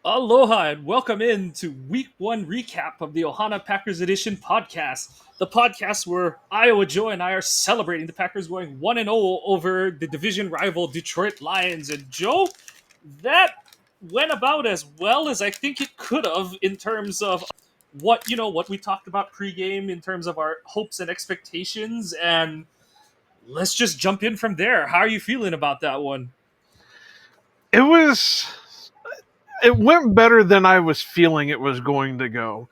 Aloha and welcome in to week one recap of the Ohana Packers Edition podcast. The podcast where Iowa Joe and I are celebrating the Packers going 1-0 over the division rival Detroit Lions. And Joe, that went about as well as I think it could have in terms of what we talked about pregame in terms of our hopes and expectations. And let's just jump in from there. How are you feeling about that one? It was it went better than I was feeling it was going to go.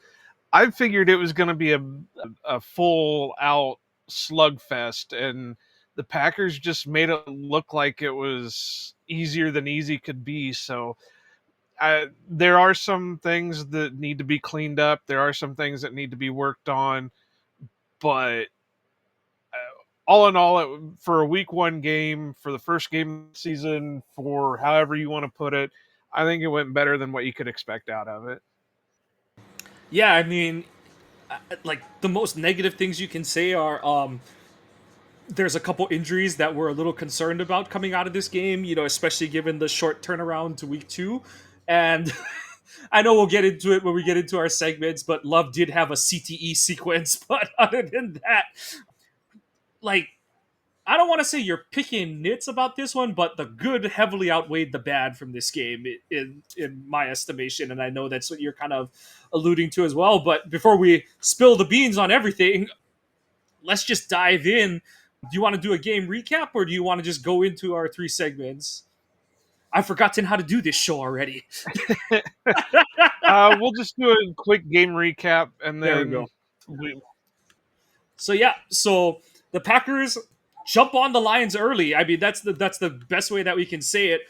I figured it was going to be a full out slugfest, and the Packers just made it look like it was easier than easy could be. So there are some things that need to be cleaned up. There are some things that need to be worked on, but all in all, for a week one game, for the first game of the season, for however you want to put it, I think it went better than what you could expect out of it. Yeah, I mean, like the most negative things you can say are there's a couple injuries that we're a little concerned about coming out of this game, especially given the short turnaround to week two. And I know we'll get into it when we get into our segments, but Love did have a CTE sequence. But other than that, like, I don't want to say you're picking nits about this one, but the good heavily outweighed the bad from this game in my estimation. And I know that's what you're kind of alluding to as well. But before we spill the beans on everything, let's just dive in. Do you want to do a game recap or do you want to just go into our three segments? I've forgotten how to do this show already. We'll just do a quick game recap, and There we go. then we, So the Packers jump on the Lions early. I mean, that's the best way that we can say it.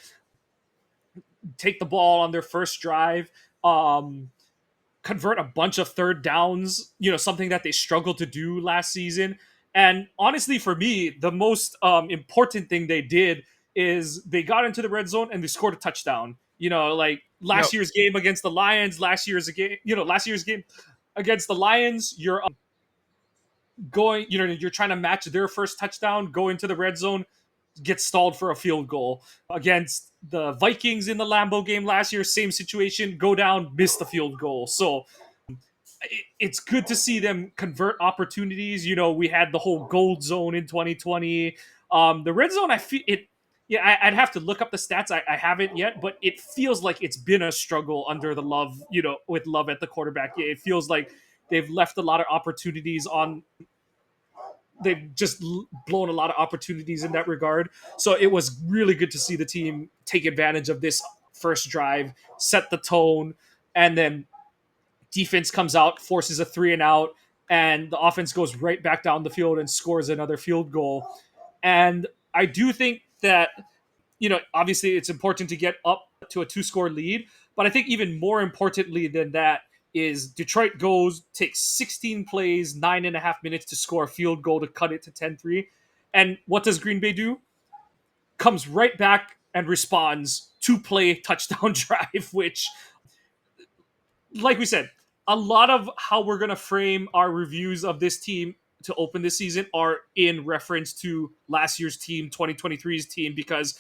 Take the ball on their first drive, convert a bunch of third downs, something that they struggled to do last season. And honestly, for me, the most important thing they did is they got into the red zone and they scored a touchdown. Like yep. last year's game against the Lions, last year's game against the Lions, you're going, you're trying to match their first touchdown, go into the red zone, get stalled for a field goal. Against the Vikings in the Lambeau game last year, same situation, go down, miss the field goal. So it's good to see them convert opportunities. We had the whole gold zone in 2020. The red zone, I feel it. Yeah, I'd have to look up the stats. I haven't yet, but it feels like it's been a struggle under the Love, with Love at the quarterback. It feels like they've left a lot of opportunities on. They've just blown a lot of opportunities in that regard. So it was really good to see the team take advantage of this first drive, set the tone, and then defense comes out, forces a 3-and-out, and the offense goes right back down the field and scores another field goal. And I do think that, obviously it's important to get up to a two-score lead, but I think even more importantly than that is Detroit takes 16 plays, 9.5 minutes to score a field goal to cut it to 10-3. And what does Green Bay do? Comes right back and responds, two-play touchdown drive, which, like we said, a lot of how we're going to frame our reviews of this team to open this season are in reference to last year's team, 2023's team, because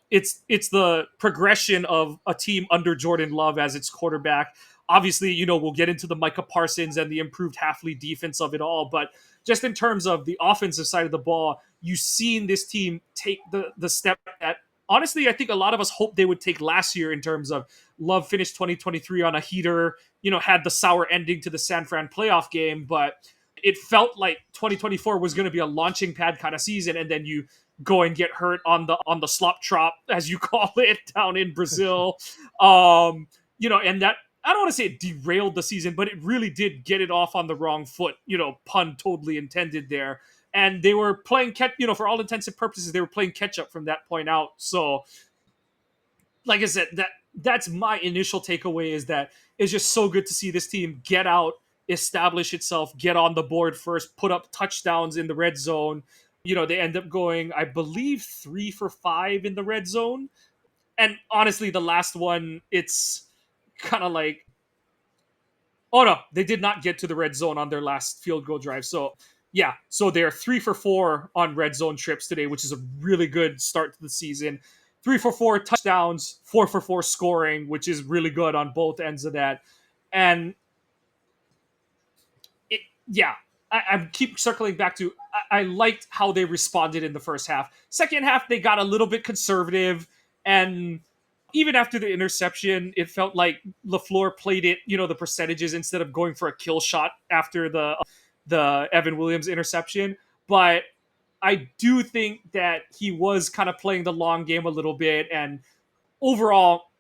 it's the progression of a team under Jordan Love as its quarterback. Obviously, we'll get into the Micah Parsons and the improved Halfley defense of it all, but just in terms of the offensive side of the ball, you've seen this team take the step that honestly I think a lot of us hoped they would take last year in terms of Love finished 2023 on a heater, had the sour ending to the San Fran playoff game, but it felt like 2024 was going to be a launching pad kind of season, and then you go and get hurt on the slop trot, as you call it, down in Brazil. And that, I don't want to say it derailed the season, but it really did get it off on the wrong foot. Pun totally intended there. And they were playing catch. For all intents and purposes, they were playing catch up from that point out. So, like I said, that's my initial takeaway, is that it's just so good to see this team get out, establish itself, get on the board first, put up touchdowns in the red zone. They end up going, I believe, 3 for 5 in the red zone. And honestly, the last one, it's kind of like, oh no, they did not get to the red zone on their last field goal drive. So yeah, so they're 3 for 4 on red zone trips today, which is a really good start to the season. 3 for 4 touchdowns, 4 for 4 scoring, which is really good on both ends of that. And yeah, I keep circling back to I liked how they responded in the first half. Second half, they got a little bit conservative, and even after the interception, it felt like LaFleur played it, the percentages instead of going for a kill shot after the Evan Williams interception. But I do think that he was kind of playing the long game a little bit, and overall,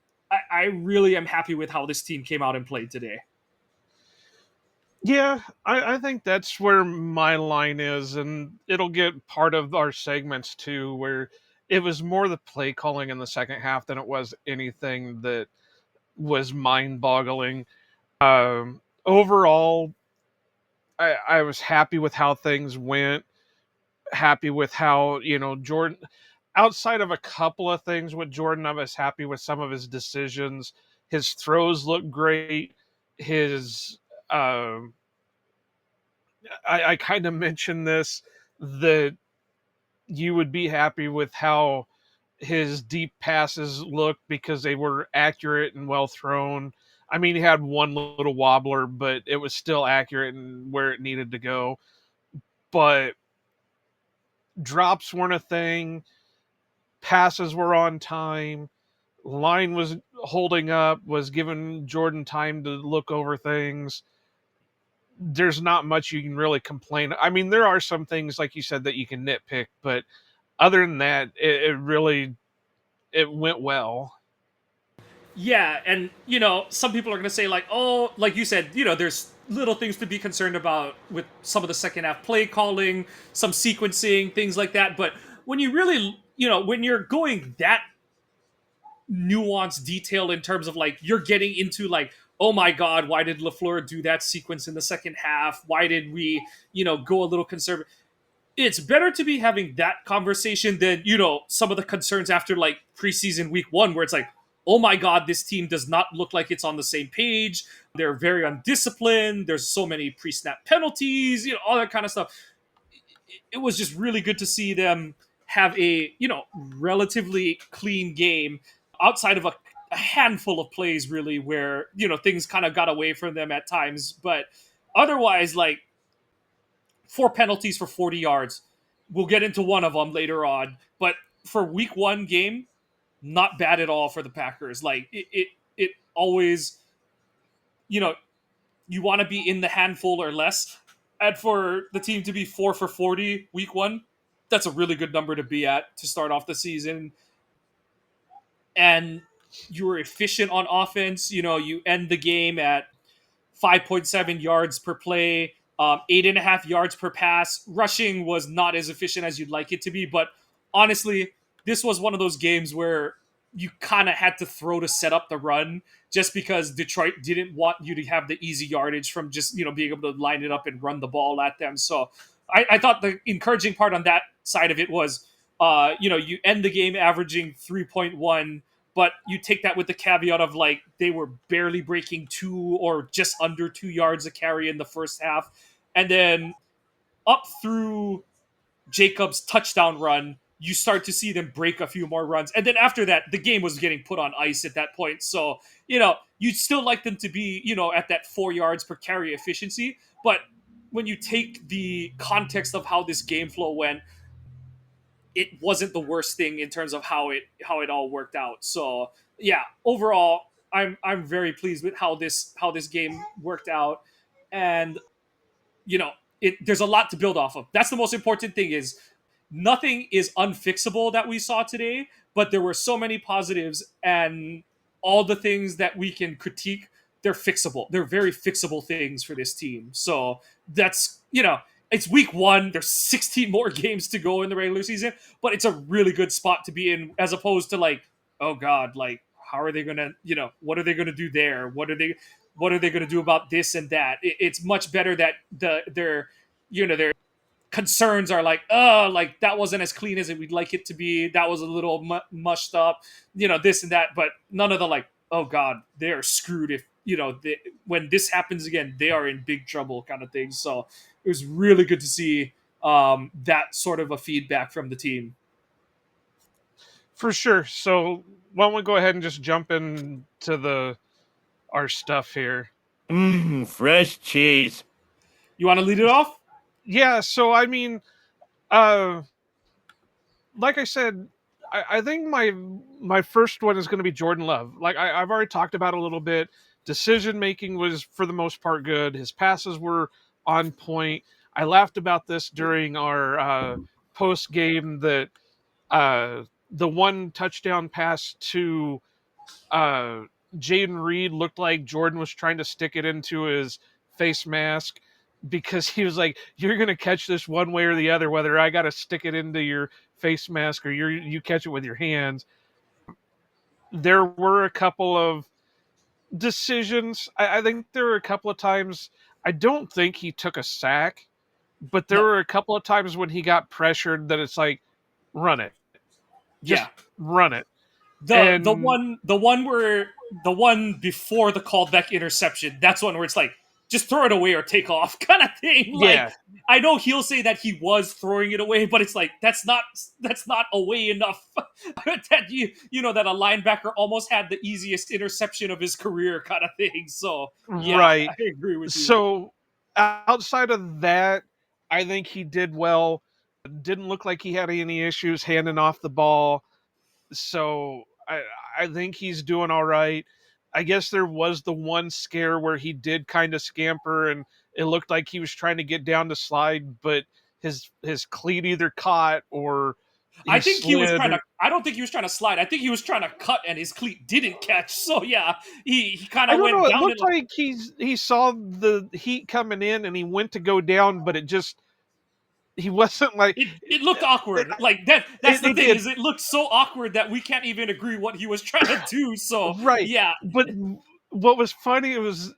I really am happy with how this team came out and played today. Yeah, I think that's where my line is, and it'll get part of our segments too, where it was more the play calling in the second half than it was anything that was mind boggling. Overall, I was happy with how things went, happy with how, Jordan, outside of a couple of things with Jordan, I was happy with some of his decisions. His throws looked great. His, um, I kind of mentioned this, that you would be happy with how his deep passes looked because they were accurate and well thrown. I mean, he had one little wobbler, but it was still accurate and where it needed to go. But drops weren't a thing. Passes were on time. Line was holding up, was giving Jordan time to look over things. There's not much you can really complain. I mean, there are some things, like you said, that you can nitpick, but other than that, it really it went well. Yeah, and some people are going to say like, oh, like you said, there's little things to be concerned about with some of the second half play calling, some sequencing, things like that. But when you really, when you're going that nuanced detail in terms of like you're getting into like, oh my god, why did LaFleur do that sequence in the second half? Why did we, go a little conservative? It's better to be having that conversation than some of the concerns after like preseason week 1 where it's like, oh my god, this team does not look like it's on the same page, they're very undisciplined, there's so many pre-snap penalties, all that kind of stuff. It was just really good to see them have a relatively clean game outside of a handful of plays really where things kind of got away from them at times, but otherwise, like, 4 penalties for 40 yards. We'll get into one of them later on. But for week 1 game, not bad at all for the Packers. Like it always, you know, you want to be in the handful or less. And for the team to be 4 for 40 week 1, that's a really good number to be at to start off the season. And you were efficient on offense. You end the game at 5.7 yards per play, 8.5 yards per pass. Rushing was not as efficient as you'd like it to be, but honestly, this was one of those games where you kind of had to throw to set up the run just because Detroit didn't want you to have the easy yardage from just being able to line it up and run the ball at them. So I thought the encouraging part on that side of it was you end the game averaging 3.1, but you take that with the caveat of like they were barely breaking 2 or just under 2 yards a carry in the first half. And then up through Jacobs' touchdown run, you start to see them break a few more runs. And then after that, the game was getting put on ice at that point. So, you'd still like them to be, at that 4 yards per carry efficiency. But when you take the context of how this game flow went, it wasn't the worst thing in terms of how it all worked out. So yeah, overall, I'm very pleased with how this game worked out, and there's a lot to build off of. That's the most important thing is nothing is unfixable that we saw today, but there were so many positives and all the things that we can critique, they're fixable. They're very fixable things for this team. So that's, it's week 1. There's 16 more games to go in the regular season, but it's a really good spot to be in as opposed to like, oh God, like, how are they going to, what are they going to do there? What are they going to do about this and that? It's much better that their concerns are like, oh, like that wasn't as clean as we'd like it to be. That was a little mushed up, this and that. But none of the like, oh God, they are screwed if when this happens again, they are in big trouble kind of thing. So it was really good to see that sort of a feedback from the team. For sure. So why don't we go ahead and just jump into the our stuff here? Mmm, fresh cheese. You want to lead it off? Yeah. So I mean, uh, like I said, I think my first one is going to be Jordan Love. Like I've already talked about a little bit. Decision making was for the most part good. His passes were on point. I laughed about this during our post game that the one touchdown pass to uh, Jaden Reed looked like Jordan was trying to stick it into his face mask because he was like, "You're gonna catch this one way or the other, whether I got to stick it into your face mask or you catch it with your hands." There were a couple of decisions. I think there were a couple of times. I don't think he took a sack, but there No. were a couple of times when he got pressured that it's like, run it, Yeah. just run it, The and one where the one before the called back interception, that's one where it's like just throw it away or take off kind of thing. Like yeah, I know he'll say that he was throwing it away, but it's like that's not away enough that you know that a linebacker almost had the easiest interception of his career kind of thing. So yeah, right. I agree with you. So outside of that, I think he did well. Didn't look like he had any issues handing off the ball. So I think he's doing all right. I guess there was the one scare where he did kind of scamper and it looked like he was trying to get down to slide, but his cleat either caught or I he think he was slid. trying to. I don't think he was trying to slide. I think he was trying to cut, and his cleat didn't catch. So yeah, he kind I of don't know. went It down looked and like he saw the heat coming in and he went to go down, but it just he wasn't like it looked awkward. Like that's the it thing did. is it looked so awkward that we can't even agree what he was trying to do. So Right. yeah, But what was funny was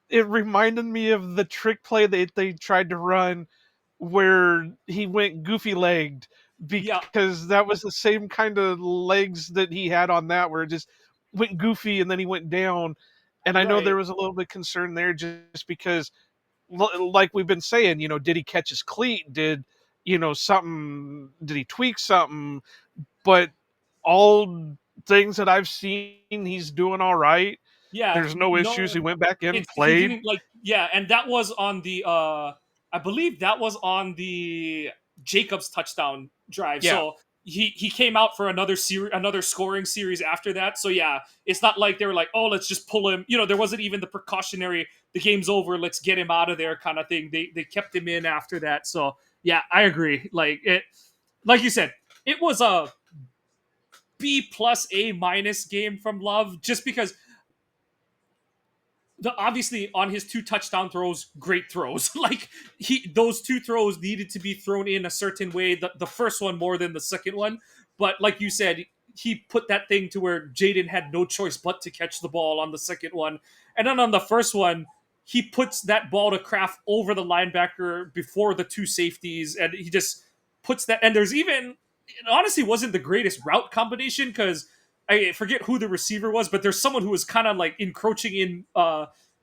it reminded me of the trick play they tried to run where he went goofy legged yeah, because that was the same kind of legs that he had on that where it just went goofy and then he went down. And I know right. there was a little bit concern there just because like we've been saying, did he catch his cleat? Did he tweak something? But all things that I've seen, he's doing all right. Yeah, There's no issues. no, He went back in, it's he played. didn't like yeah, and that was on the I believe that was on the Jacobs touchdown drive. Yeah, So he came out for another scoring series after that. So yeah, it's not like they were like, "Oh, let's just pull him." You know, there wasn't even the precautionary the game's over, let's get him out of there kind of thing. They kept him in after that. So yeah, I agree. Like you said, it was a B plus A minus game from Love just because obviously on his two touchdown throws, great throws. Like those two throws needed to be thrown in a certain way. The first one more than the second one, but like you said, he put that thing to where Jaden had no choice but to catch the ball on the second one, and then on the first one, he puts that ball to Kraft over the linebacker before the two safeties, and he just puts that. And there's even it honestly wasn't the greatest route combination because I forget who the receiver was, but there's someone who was kind of like encroaching in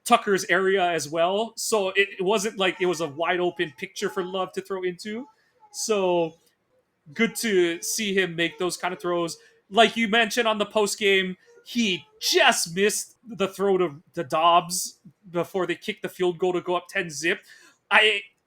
Tucker's area as well. So it wasn't like it was a wide open picture for Love to throw into. So good to see him make those kind of throws. Like you mentioned on the post game, he just missed the throw to Dobbs before they kicked the field goal to go up 10-zip.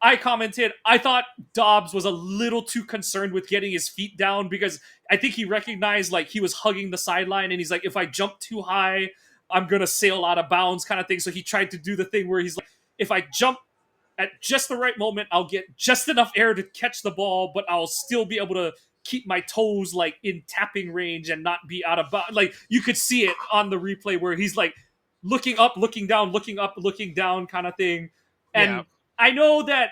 I commented, I thought Dobbs was a little too concerned with getting his feet down because I think he recognized like he was hugging the sideline and he's like, if I jump too high, I'm gonna sail out of bounds kind of thing. So he tried to do the thing where he's like, if I jump at just the right moment, I'll get just enough air to catch the ball, but I'll still be able to keep my toes like in tapping range and not be out of bounds. Like you could see it on the replay where he's like looking up, looking down, looking up, looking down kind of thing. yeah, And I know that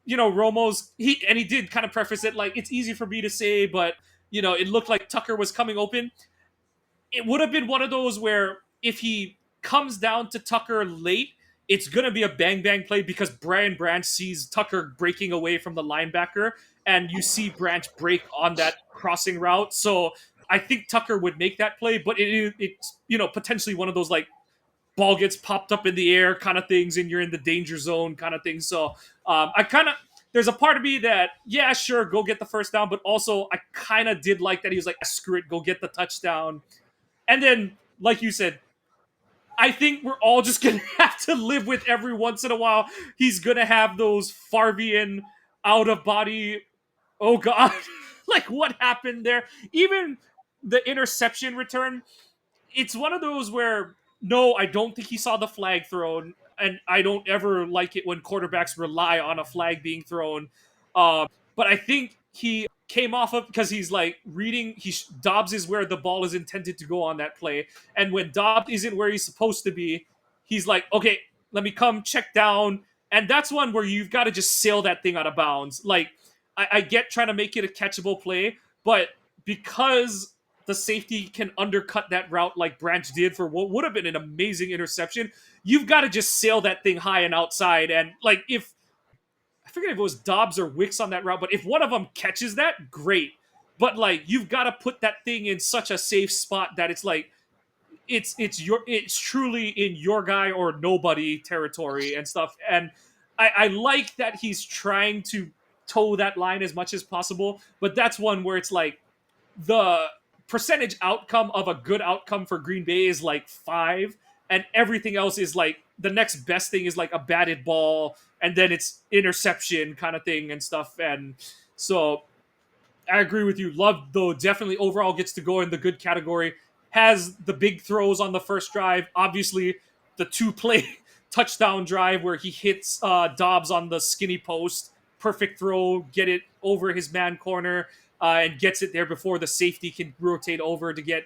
Romo's he did kind of preface it like it's easy for me to say, but it looked like Tucker was coming open. It would have been one of those where if he comes down to Tucker late, it's going to be a bang bang play because Brian Branch sees Tucker breaking away from the linebacker, and you see Branch break on that crossing route. So I think Tucker would make that play, but it's potentially one of those like ball gets popped up in the air kind of things, and you're in the danger zone kind of thing. So I kind of there's a part of me that, yeah, sure, go get the first down, but also I kind of did like that he was like, screw it, go get the touchdown. And then, like you said, I think we're all just gonna have to live with every once in a while. He's gonna have those Farvian out of body. Oh god, like what happened there? Even the interception return, it's one of those where no, I don't think he saw the flag thrown, and I don't ever like it when quarterbacks rely on a flag being thrown. But I think he came off of because he's like reading. Dobbs is where the ball is intended to go on that play, and when Dobbs isn't where he's supposed to be, he's like, okay, let me come check down, and that's one where you've got to just sail that thing out of bounds. Like I get trying to make it a catchable play, but because the safety can undercut that route like Branch did for what would have been an amazing interception, you've got to just sail that thing high and outside. And like if I forget if it was Dobbs or Wicks on that route, but if one of them catches that, great. But like you've got to put that thing in such a safe spot that it's like it's truly in your guy or nobody territory and stuff. And I like that he's trying to toe that line as much as possible, but that's one where it's like the percentage outcome of a good outcome for Green Bay is like 5, and everything else is like the next best thing is like a batted ball, and then it's interception kind of thing and stuff. And so I agree with you. Love, though, definitely overall gets to go in the good category. Has the big throws on the first drive. Obviously, the 2-play touchdown drive where he hits Dobbs on the skinny post. Perfect throw, get it over his man corner, and gets it there before the safety can rotate over to get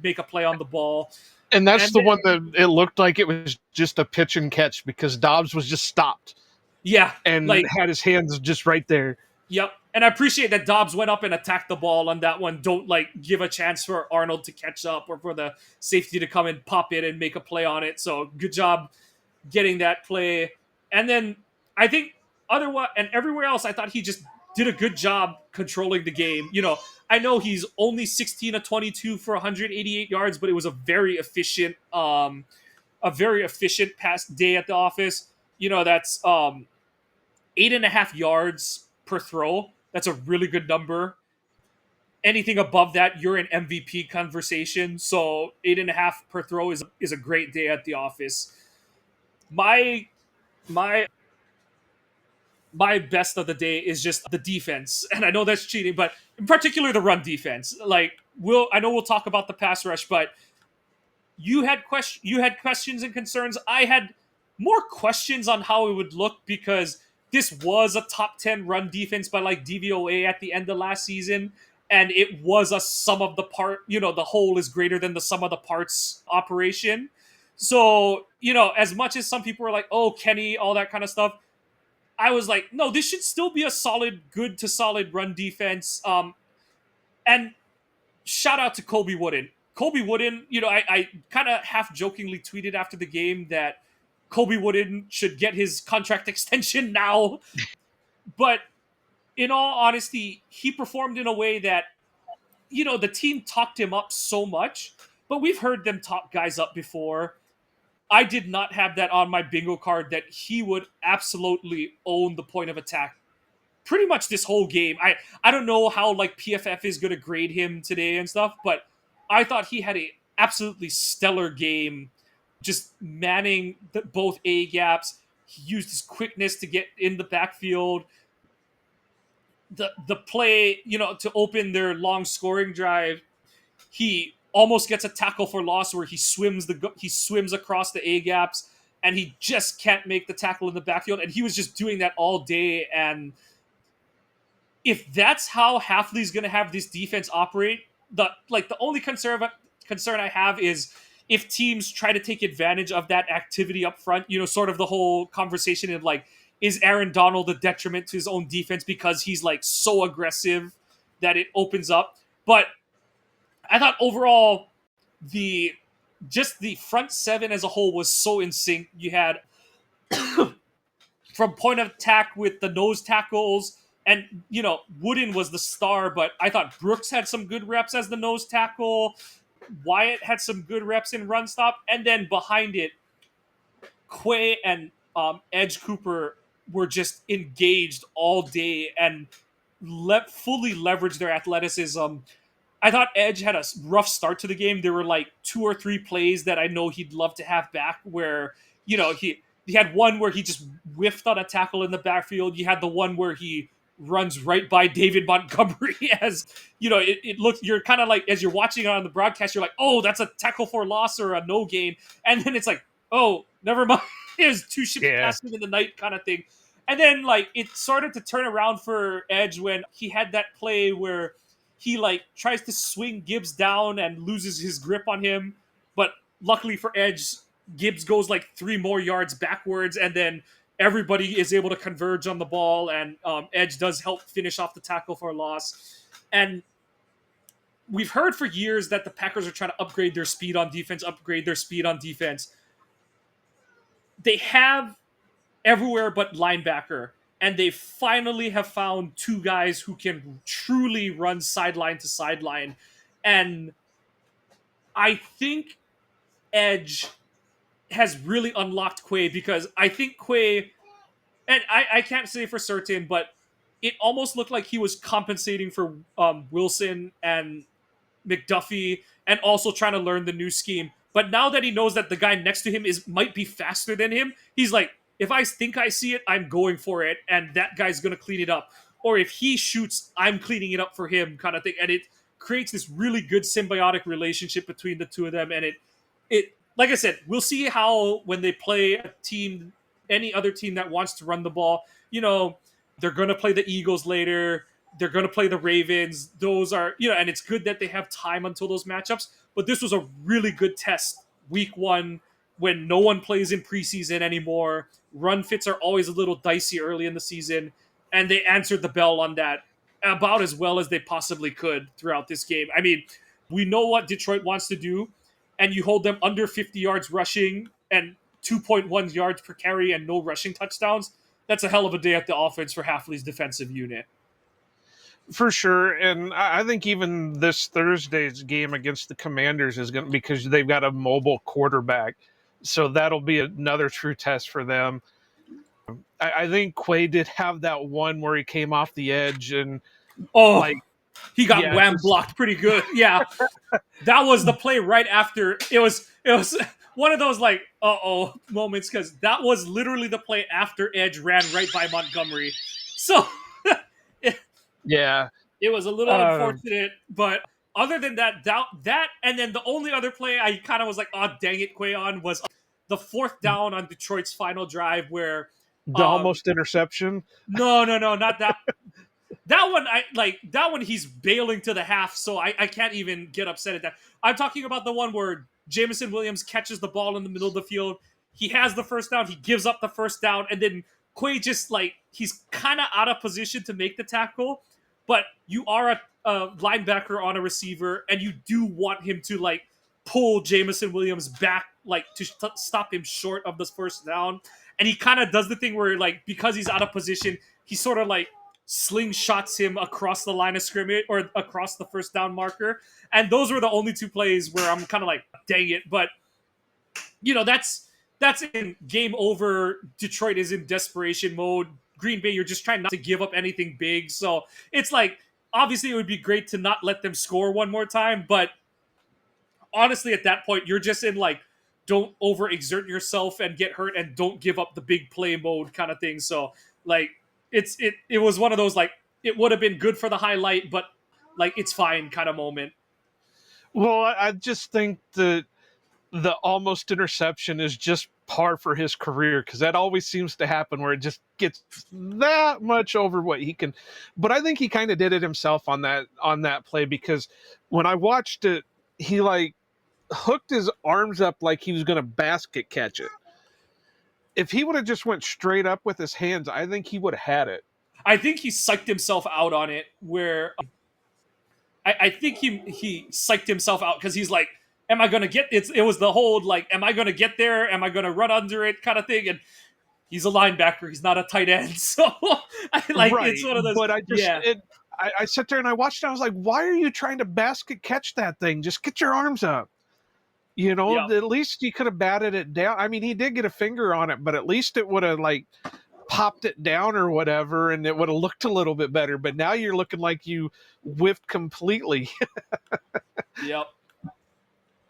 make a play on the ball. And that's And the then, one that it looked like it was just a pitch and catch because Dobbs was just stopped yeah, and like had his hands just right there. yep. And I appreciate that Dobbs went up and attacked the ball on that one. Don't like give a chance for Arnold to catch up or for the safety to come and pop it and make a play on it. So good job getting that play. And then I think otherwise and everywhere else, I thought he just did a good job controlling the game. You know, I know he's only 16 of 22 for 188 yards, but it was a very efficient pass day at the office. You know, that's 8.5 yards per throw. That's a really good number. Anything above that, you're in MVP conversation. So 8.5 per throw is a great day at the office. My my my best of the day is just the defense, and I know that's cheating, but in particular the run defense. Like I know we'll talk about the pass rush, but you had questions and concerns. I had more questions on how it would look because this was a top 10 run defense by like DVOA at the end of last season, and it was a sum of the part, the whole is greater than the sum of the parts operation. So, as much as some people were like, oh, Kenny, all that kind of stuff, I was like, no, this should still be a good to solid run defense. And shout out to Colby Wooden. Colby Wooden, I kind of half jokingly tweeted after the game that Colby Wooden should get his contract extension now. But in all honesty, he performed in a way that, the team talked him up so much, but we've heard them talk guys up before. I did not have that on my bingo card that he would absolutely own the point of attack pretty much this whole game. I don't know how like PFF is going to grade him today and stuff, but I thought he had a absolutely stellar game, just manning both A gaps. He used his quickness to get in the backfield. The play, to open their long scoring drive, he almost gets a tackle for loss where he swims across the A gaps and he just can't make the tackle in the backfield. And he was just doing that all day. And if that's how Hafley's going to have this defense operate, the only concern I have is if teams try to take advantage of that activity up front, sort of the whole conversation of like, is Aaron Donald a detriment to his own defense because he's like so aggressive that it opens up? But I thought overall the front seven as a whole was so in sync. You had from point of attack with the nose tackles, and Wooden was the star, but I thought Brooks had some good reps as the nose tackle. Wyatt had some good reps in run stop, and then behind it, Quay and Edge Cooper were just engaged all day and fully leveraged their athleticism. I thought Edge had a rough start to the game. There were like 2 or 3 plays that I know he'd love to have back where, he had one where he just whiffed on a tackle in the backfield. You had the one where he runs right by David Montgomery as, it looks, you're kind of like, as you're watching it on the broadcast, you're like, oh, that's a tackle for loss or a no gain. And then it's like, oh, never mind. It was 2 ships passing in the night kind of thing. And then like it started to turn around for Edge when he had that play where he like tries to swing Gibbs down and loses his grip on him. But luckily for Edge, Gibbs goes like 3 more yards backwards, and then everybody is able to converge on the ball, and Edge does help finish off the tackle for a loss. And we've heard for years that the Packers are trying to upgrade their speed on defense. They have everywhere but linebacker, and they finally have found 2 guys who can truly run sideline to sideline. And I think Edge has really unlocked Quay, because I think Quay, and I can't say for certain, but it almost looked like he was compensating for Wilson and McDuffie and also trying to learn the new scheme. But now that he knows that the guy next to him might be faster than him, he's like, if I think I see it, I'm going for it, and that guy's going to clean it up. Or if he shoots, I'm cleaning it up for him, kind of thing. And it creates this really good symbiotic relationship between the two of them. And it like I said, we'll see how when they play a team, any other team that wants to run the ball, they're going to play the Eagles later. They're going to play the Ravens. Those are, and it's good that they have time until those matchups. But this was a really good test, week 1, when no one plays in preseason anymore. Run fits are always a little dicey early in the season. And they answered the bell on that about as well as they possibly could throughout this game. I mean, we know what Detroit wants to do, and you hold them under 50 yards rushing and 2.1 yards per carry and no rushing touchdowns. That's a hell of a day at the offense for Hafley's defensive unit. For sure. And I think even this Thursday's game against the Commanders is going to, because they've got a mobile quarterback. So that'll be another true test for them. I think Quay did have that one where he came off the edge and he got wham blocked pretty good. Yeah. That was the play right after. It was one of those like, uh-oh moments, because that was literally the play after Edge ran right by Montgomery. So it was a little unfortunate, but other than that, and then the only other play I kind of was like, oh, dang it, Quay on, was the 4th down on Detroit's final drive where the almost interception. No, not that. That one he's bailing to the half, so I can't even get upset at that. I'm talking about the one where Jameson Williams catches the ball in the middle of the field. He has the first down, he gives up the first down, and then Quay just he's kind of out of position to make the tackle, but you are a linebacker on a receiver, and you do want him to pull Jameson Williams back to stop him short of the first down. And he kind of does the thing where because he's out of position, he sort of slingshots him across the line of scrimmage or across the first down marker. And those were the only 2 plays where I'm kind of dang it. But that's in game over. Detroit is in desperation mode. Green Bay, you're just trying not to give up anything big. So it's obviously it would be great to not let them score one more time. But honestly, at that point, you're just in don't overexert yourself and get hurt, and don't give up the big play mode kind of thing. So it was one of those it would have been good for the highlight, but it's fine kind of moment. Well, I just think that the almost interception is just par for his career, because that always seems to happen where it just gets that much over what he can. But I think he kind of did it himself on that play, because when I watched it, he hooked his arms up like he was going to basket catch it. If he would have just went straight up with his hands, I think he would have had it. I think he psyched himself out on it, where I think he psyched himself out because he's like, am I going to get it? It was the hold, am I going to get there? Am I going to run under it kind of thing? And he's a linebacker. He's not a tight end. So it's one of those. But I sat there and I watched it. I was like, why are you trying to basket catch that thing? Just get your arms up. At least he could have batted it down. I mean, he did get a finger on it, but at least it would have popped it down or whatever, and it would have looked a little bit better. But now you're looking like you whiffed completely. Yep.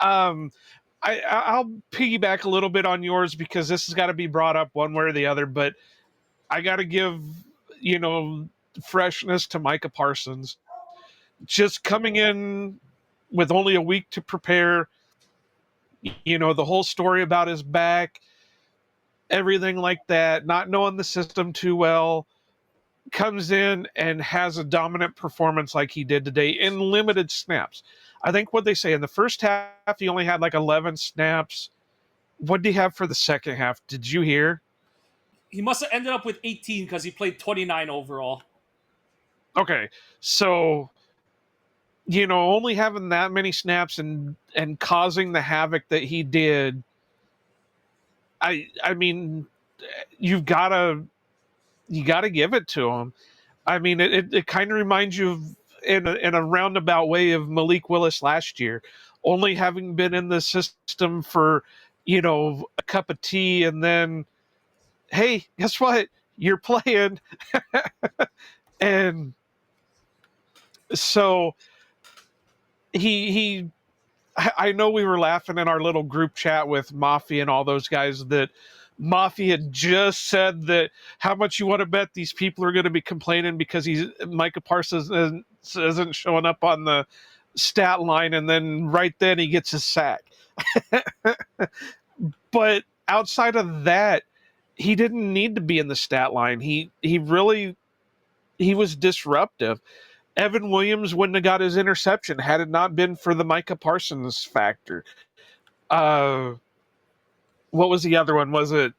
I'll piggyback a little bit on yours because this has got to be brought up one way or the other. But I got to give, freshness to Micah Parsons. Just coming in with only a week to prepare, the whole story about his back, everything like that, not knowing the system too well, comes in and has a dominant performance like he did today in limited snaps. I think what they say in the first half, he only had like 11 snaps. What did he have for the second half? Did you hear? He must have ended up with 18 because he played 29 overall. Okay, so only having that many snaps and causing the havoc that he did. I mean, you gotta give it to him. I mean, it kind of reminds you of in a roundabout way of Malik Willis last year, only having been in the system for a cup of tea, and then hey, guess what? You're playing, and so he I know we were laughing in our little group chat with Mafi and all those guys that Mafi had just said that how much you want to bet these people are going to be complaining because Micah Parsons isn't showing up on the stat line, and then right then he gets a sack. But outside of that, he didn't need to be in the stat line. He was disruptive. Evan Williams wouldn't have got his interception had it not been for the Micah Parsons factor. What was the other one? Was it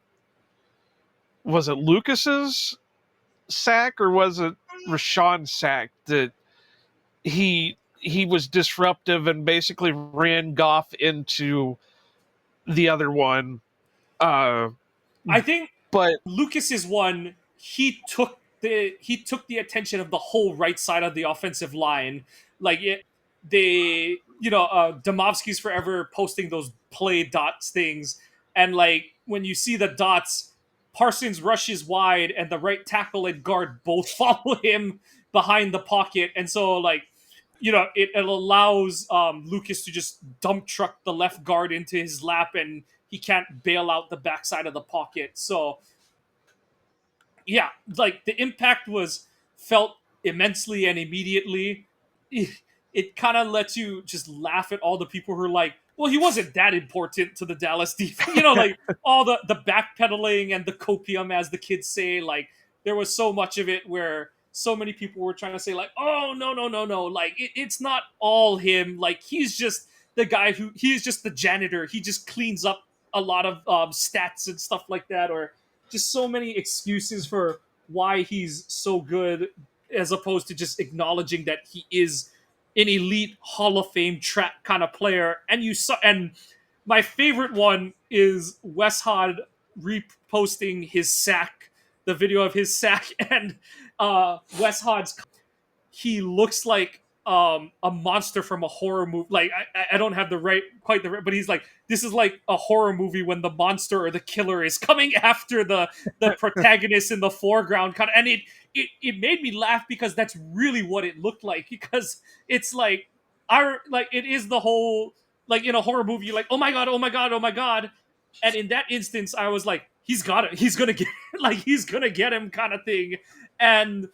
Lucas's sack or was it Rashawn's sack that he was disruptive and basically ran Goff into the other one? I think But Lucas's one, he took the attention of the whole right side of the offensive line. Like Domovsky's forever posting those play dots things, and like when you see the dots, Parsons rushes wide, and the right tackle and guard both follow him behind the pocket, and so like it allows Lucas to just dump truck the left guard into his lap, and he can't bail out the backside of the pocket. So yeah, like the impact was felt immensely and immediately. It kind of lets you just laugh at all the people who are like, well, he wasn't that important to the Dallas defense. Like all the backpedaling and the copium, as the kids say. Like there was so much of it where so many people were trying to say like, oh, no. Like it's not all him. Like he's just the guy he's just the janitor. He just cleans up a lot of stats and stuff like that, or just so many excuses for why he's so good, as opposed to just acknowledging that he is an elite Hall of Fame track kind of player. And my favorite one is Wes Hod reposting his sack, the video of his sack, and Wes Hod's. He looks like a monster from a horror movie. Like I don't have quite the right, but he's like, this is like a horror movie when the monster or the killer is coming after the protagonist in the foreground kind of. And it made me laugh because that's really what it looked like, because it's like it is the whole, like in a horror movie, you're like, oh my god, oh my god, oh my god. And in that instance I was like, he's got it, he's gonna get like he's gonna get him kind of thing. And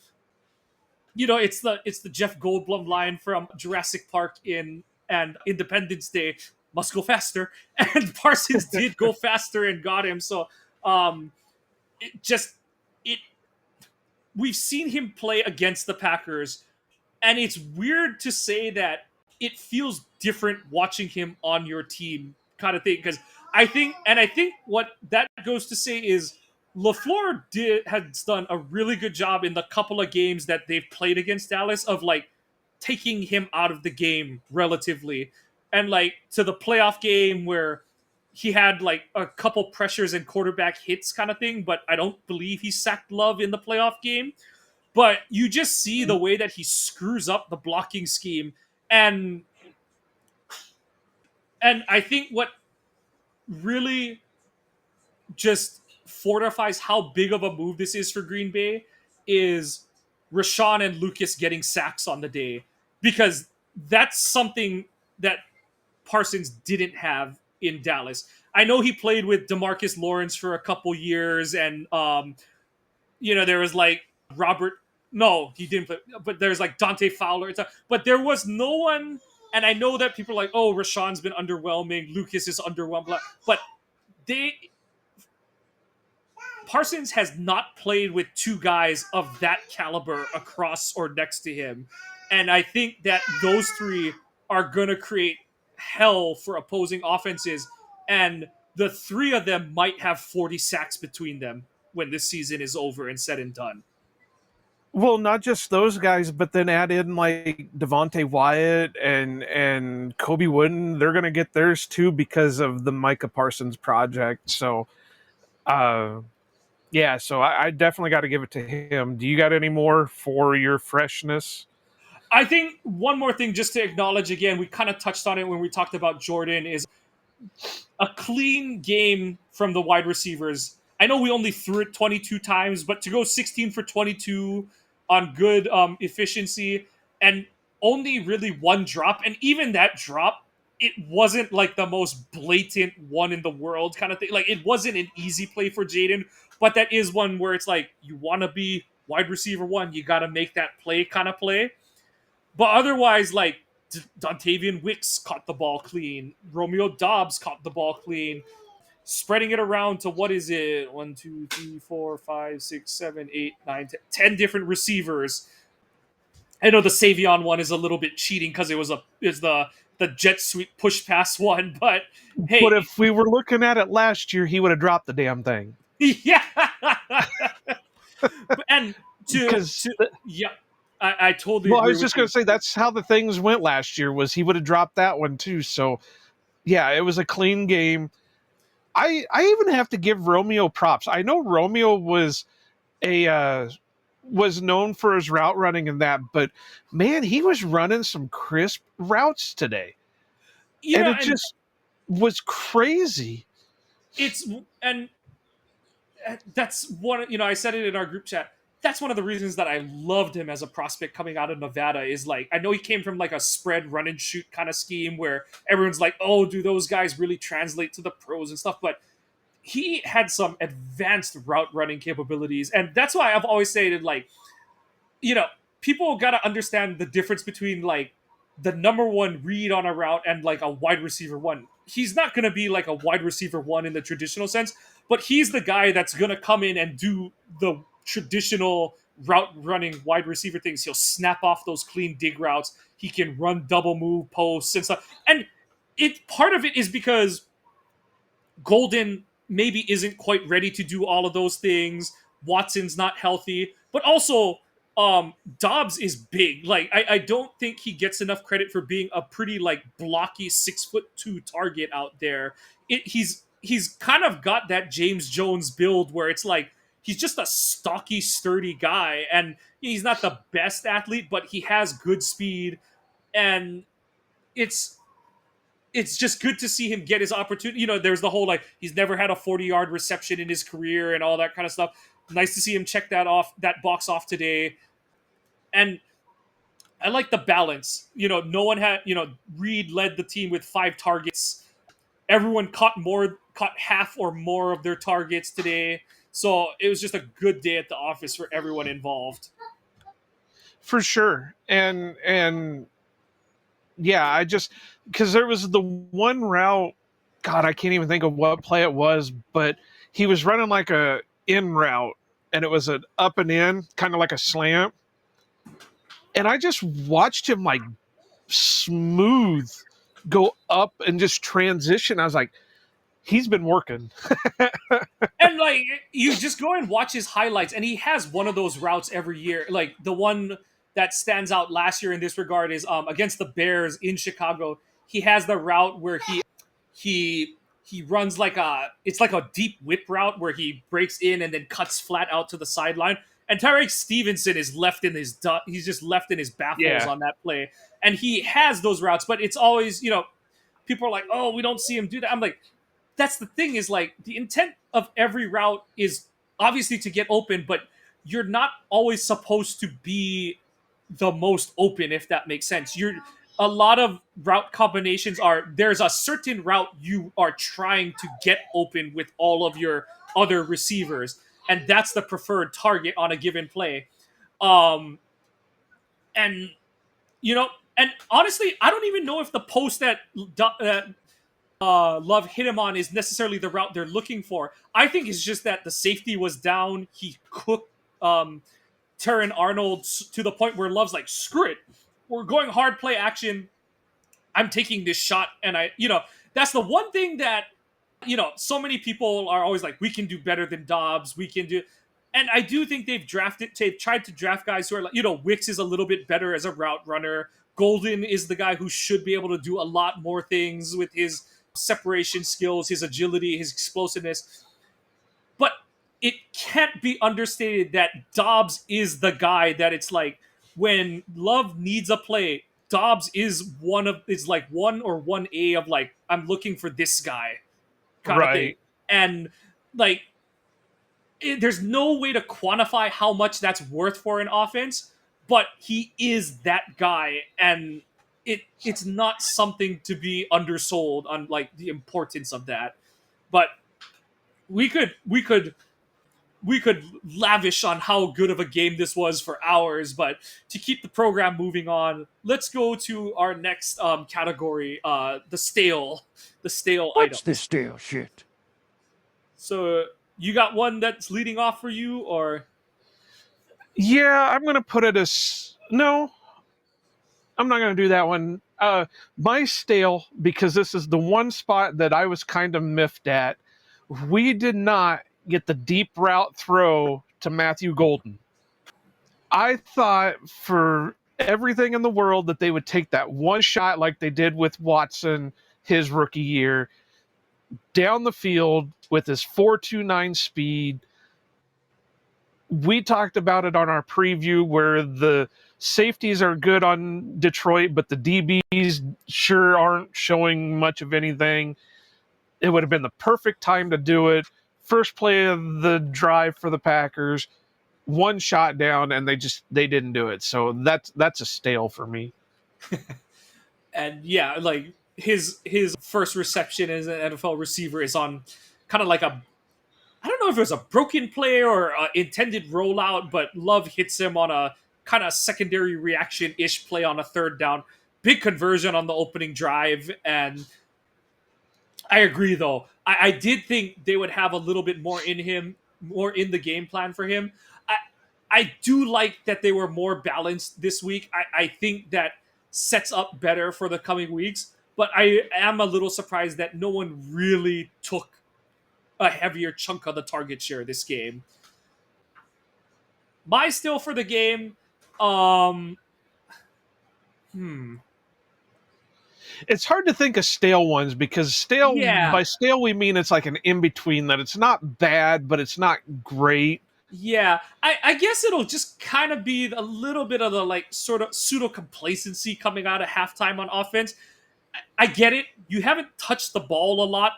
it's the Jeff Goldblum line from Jurassic Park and Independence Day, must go faster. And Parsons did go faster and got him. So we've seen him play against the Packers, and it's weird to say that it feels different watching him on your team kind of thing, because I think what that goes to say is LaFleur has done a really good job in the couple of games that they've played against Dallas of like taking him out of the game relatively, and like to the playoff game where he had like a couple pressures and quarterback hits kind of thing, but I don't believe he sacked Love in the playoff game. But you just see the way that he screws up the blocking scheme, and I think what really just fortifies how big of a move this is for Green Bay is Rashawn and Lucas getting sacks on the day, because that's something that Parsons didn't have in Dallas. I know he played with DeMarcus Lawrence for a couple years, and there was like Robert. No, he didn't play, but there's like Dante Fowler and stuff. But there was no one, and I know that people are like, oh, Rashawn's been underwhelming, Lucas is underwhelming, but they Parsons has not played with two guys of that caliber across or next to him. And I think that those three are going to create hell for opposing offenses. And the three of them might have 40 sacks between them when this season is over and said and done. Well, not just those guys, but then add in like Devontae Wyatt and Kobe Wooden. They're going to get theirs too because of the Micah Parsons project. So, yeah, so I definitely got to give it to him. Do you got any more for your freshness? I think one more thing just to acknowledge again, we kind of touched on it when we talked about Jordan, is a clean game from the wide receivers. I know we only threw it 22 times, but to go 16 for 22 on good efficiency and only really one drop, and even that drop, it wasn't like the most blatant one in the world kind of thing. Like, it wasn't an easy play for Jaden, but that is one where it's like, you want to be wide receiver one, you got to make that play kind of play. But otherwise, like, Dontavian Wicks caught the ball clean. Romeo Dobbs caught the ball clean. Spreading it around to, what is it? 1, 2, 3, 4, 5, 6, 7, 8, 9, 10 different receivers. I know the Savion one is a little bit cheating because it was the jet sweep push pass one, but hey. But if we were looking at it last year, he would have dropped the damn thing. Yeah. And yeah. I totally agree. Well, I was just going to say that's how the things went last year. Was he would have dropped that one too? So, yeah, it was a clean game. I even have to give Romeo props. I know Romeo was known for his route running and that, but man, he was running some crisp routes today, and it just was crazy. And that's one. I said it in our group chat. That's one of the reasons that I loved him as a prospect coming out of Nevada, is like, I know he came from like a spread run and shoot kind of scheme where everyone's like, oh, do those guys really translate to the pros and stuff? But he had some advanced route running capabilities. And that's why I've always said, like, people got to understand the difference between like the number one read on a route and like a wide receiver one. He's not going to be like a wide receiver one in the traditional sense, but he's the guy that's going to come in and do the traditional route running wide receiver things. He'll snap off those clean dig routes. He can run double move posts and stuff. And part of it is because Golden maybe isn't quite ready to do all of those things. Watson's not healthy, but also Dobbs is big. Like, I don't think he gets enough credit for being a pretty like blocky 6'2" target out there. He's kind of got that James Jones build where it's like, he's just a stocky, sturdy guy, and he's not the best athlete, but he has good speed, and it's just good to see him get his opportunity. There's the whole like, he's never had a 40-yard reception in his career and all that kind of stuff. Nice to see him check that box off today. And I like the balance. No one had, Reed led the team with 5 targets. Everyone caught half or more of their targets today. So it was just a good day at the office for everyone involved. For sure. And yeah, because there was the one route, God, I can't even think of what play it was, but he was running like a in route, and it was an up and in, kind of like a slant. And I just watched him like smooth go up and just transition. I was like, he's been working. And like, you just go and watch his highlights, and he has one of those routes every year. Like, the one that stands out last year in this regard is against the Bears in Chicago. He has the route where he runs like it's like a deep whip route where he breaks in and then cuts flat out to the sideline. And Tyreek Stevenson is left in his he's just left in his baffles on that play. And he has those routes, but it's always, people are like, oh, we don't see him do that. I'm like, that's the thing is like the intent of every route is obviously to get open, but you're not always supposed to be the most open, if that makes sense. You're a lot of route combinations are there's a certain route you are trying to get open with all of your other receivers, and that's the preferred target on a given play. Um, and you know, and honestly, I don't even know if the post that Love hit him on is necessarily the route they're looking for. I think it's just that the safety was down. He cooked Terran Arnold to the point where Love's like, screw it. We're going hard play action. I'm taking this shot. And that's the one thing that, so many people are always like, we can do better than Dobbs. We can do. And I do think they've tried to draft guys who are like, Wicks is a little bit better as a route runner. Golden is the guy who should be able to do a lot more things with his separation skills, his agility, his explosiveness. But it can't be understated that Dobbs is the guy that it's like when Love needs a play, Dobbs is like 1A of like, I'm looking for this guy kind of thing. Right. And like there's no way to quantify how much that's worth for an offense, but he is that guy, and it's not something to be undersold on like the importance of that. But we could lavish on how good of a game this was for hours, but to keep the program moving on, let's go to our next category, the stale What's item. this stale shit? So you got one that's leading off for you, or Yeah, I'm going to put it as no. I'm not going to do that one. My stale, because this is the one spot that I was kind of miffed at. We did not get the deep route throw to Matthew Golden. I thought for everything in the world that they would take that one shot like they did with Watson his rookie year down the field with his 4.29 speed. We talked about it on our preview where the safeties are good on Detroit, but the DBs sure aren't showing much of anything. It would have been the perfect time to do it. First play of the drive for the Packers, one shot down, and they didn't do it. So that's a stale for me. and yeah, like his first reception as an NFL receiver is on kind of like I don't know if it was a broken play or intended rollout, but Love hits him on a kind of secondary reaction-ish play on a third down. Big conversion on the opening drive, and I agree though. I did think they would have a little bit more in him, more in the game plan for him. I do like that they were more balanced this week. I think that sets up better for the coming weeks, but I am a little surprised that no one really took a heavier chunk of the target share this game. My still for the game, It's hard to think of stale ones because by stale we mean it's like an in between, that it's not bad but it's not great. Yeah, I guess it'll just kind of be a little bit of the like sort of pseudo complacency coming out of halftime on offense. I get it. You haven't touched the ball a lot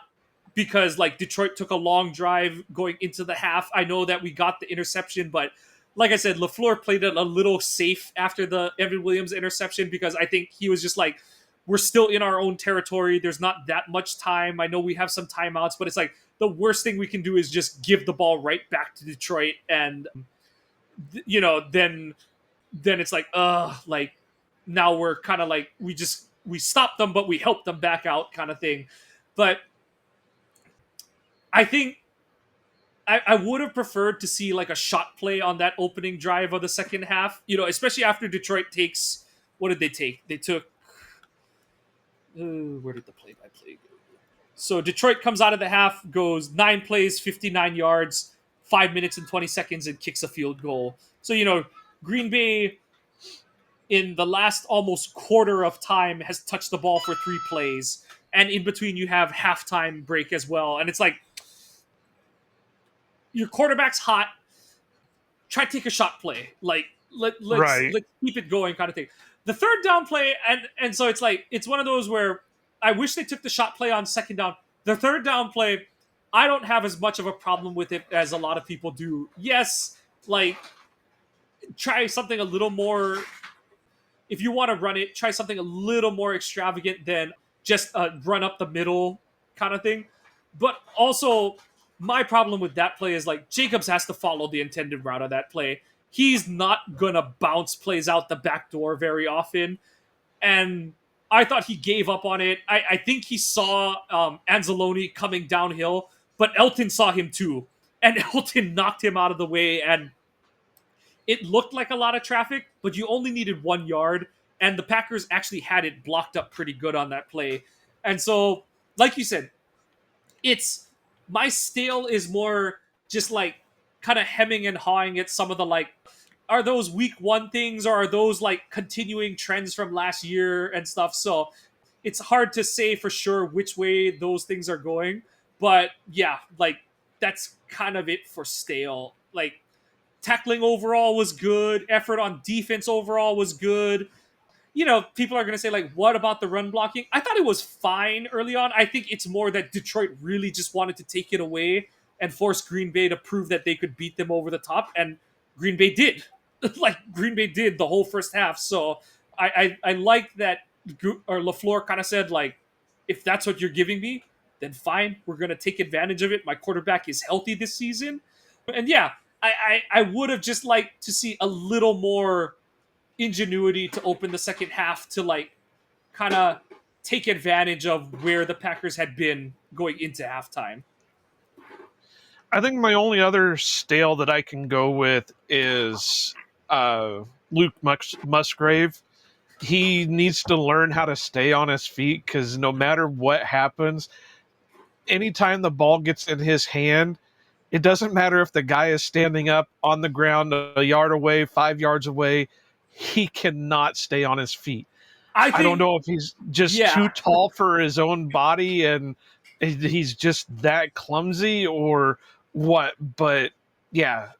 because like Detroit took a long drive going into the half. I know that we got the interception, but like I said, LaFleur played it a little safe after the Evan Williams interception because I think he was just like, we're still in our own territory. There's not that much time. I know we have some timeouts, but it's like the worst thing we can do is just give the ball right back to Detroit. And, then it's like, like now we're kind of like, we stopped them, but we helped them back out kind of thing. But I think I would have preferred to see like a shot play on that opening drive of the second half, especially after Detroit takes, what did they take? They took, where did the play-by-play go? So Detroit comes out of the half, goes 9 plays, 59 yards, 5 minutes and 20 seconds, and kicks a field goal. So, Green Bay in the last almost quarter of time has touched the ball for 3 plays. And in between you have halftime break as well. And it's like, your quarterback's hot. Try to take a shot play. Like, let's keep it going kind of thing. The third down play, and so it's like, it's one of those where I wish they took the shot play on second down, The third down play, I don't have as much of a problem with it as a lot of people do. Yes, like try something a little more. If you want to run it, try something a little more extravagant than just run up the middle kind of thing. But also, my problem with that play is like Jacobs has to follow the intended route of that play. He's not gonna bounce plays out the back door very often, and I thought he gave up on it. I think he saw Anzalone coming downhill, but Elton saw him too, and Elton knocked him out of the way, and it looked like a lot of traffic, but you only needed 1 yard, and the Packers actually had it blocked up pretty good on that play. And so, like you said, it's my stale is more just like kind of hemming and hawing at some of the like, are those week one things or are those like continuing trends from last year and stuff. So it's hard to say for sure which way those things are going. But yeah, like that's kind of it for stale. Like tackling overall was good, effort on defense overall was good. People are going to say, like, what about the run blocking? I thought it was fine early on. I think it's more that Detroit really just wanted to take it away and force Green Bay to prove that they could beat them over the top. And Green Bay did. Like, Green Bay did the whole first half. So I like that, or LaFleur kind of said, like, if that's what you're giving me, then fine. We're going to take advantage of it. My quarterback is healthy this season. And yeah, I would have just liked to see a little more ingenuity to open the second half to like kind of take advantage of where the Packers had been going into halftime. I think my only other stale that I can go with is Luke Musgrave. He needs to learn how to stay on his feet because no matter what happens, anytime the ball gets in his hand, it doesn't matter if the guy is standing up on the ground a yard away, 5 yards away, he cannot stay on his feet. I don't know if he's just too tall for his own body and he's just that clumsy or what, but yeah,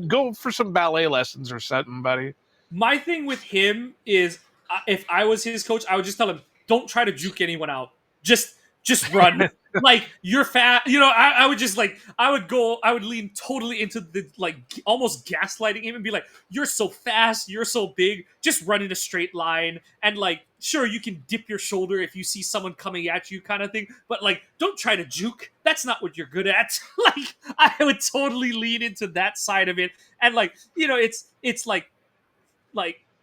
go for some ballet lessons or something, buddy. My thing with him is if I was his coach, I would just tell him, don't try to juke anyone out. Just run. Like, you're fat. I would just like, I would lean totally into the like almost gaslighting him and be like, you're so fast, you're so big, just run in a straight line. And like, sure, you can dip your shoulder if you see someone coming at you kind of thing. But like, don't try to juke. That's not what you're good at. Like, I would totally lean into that side of it. And like, it's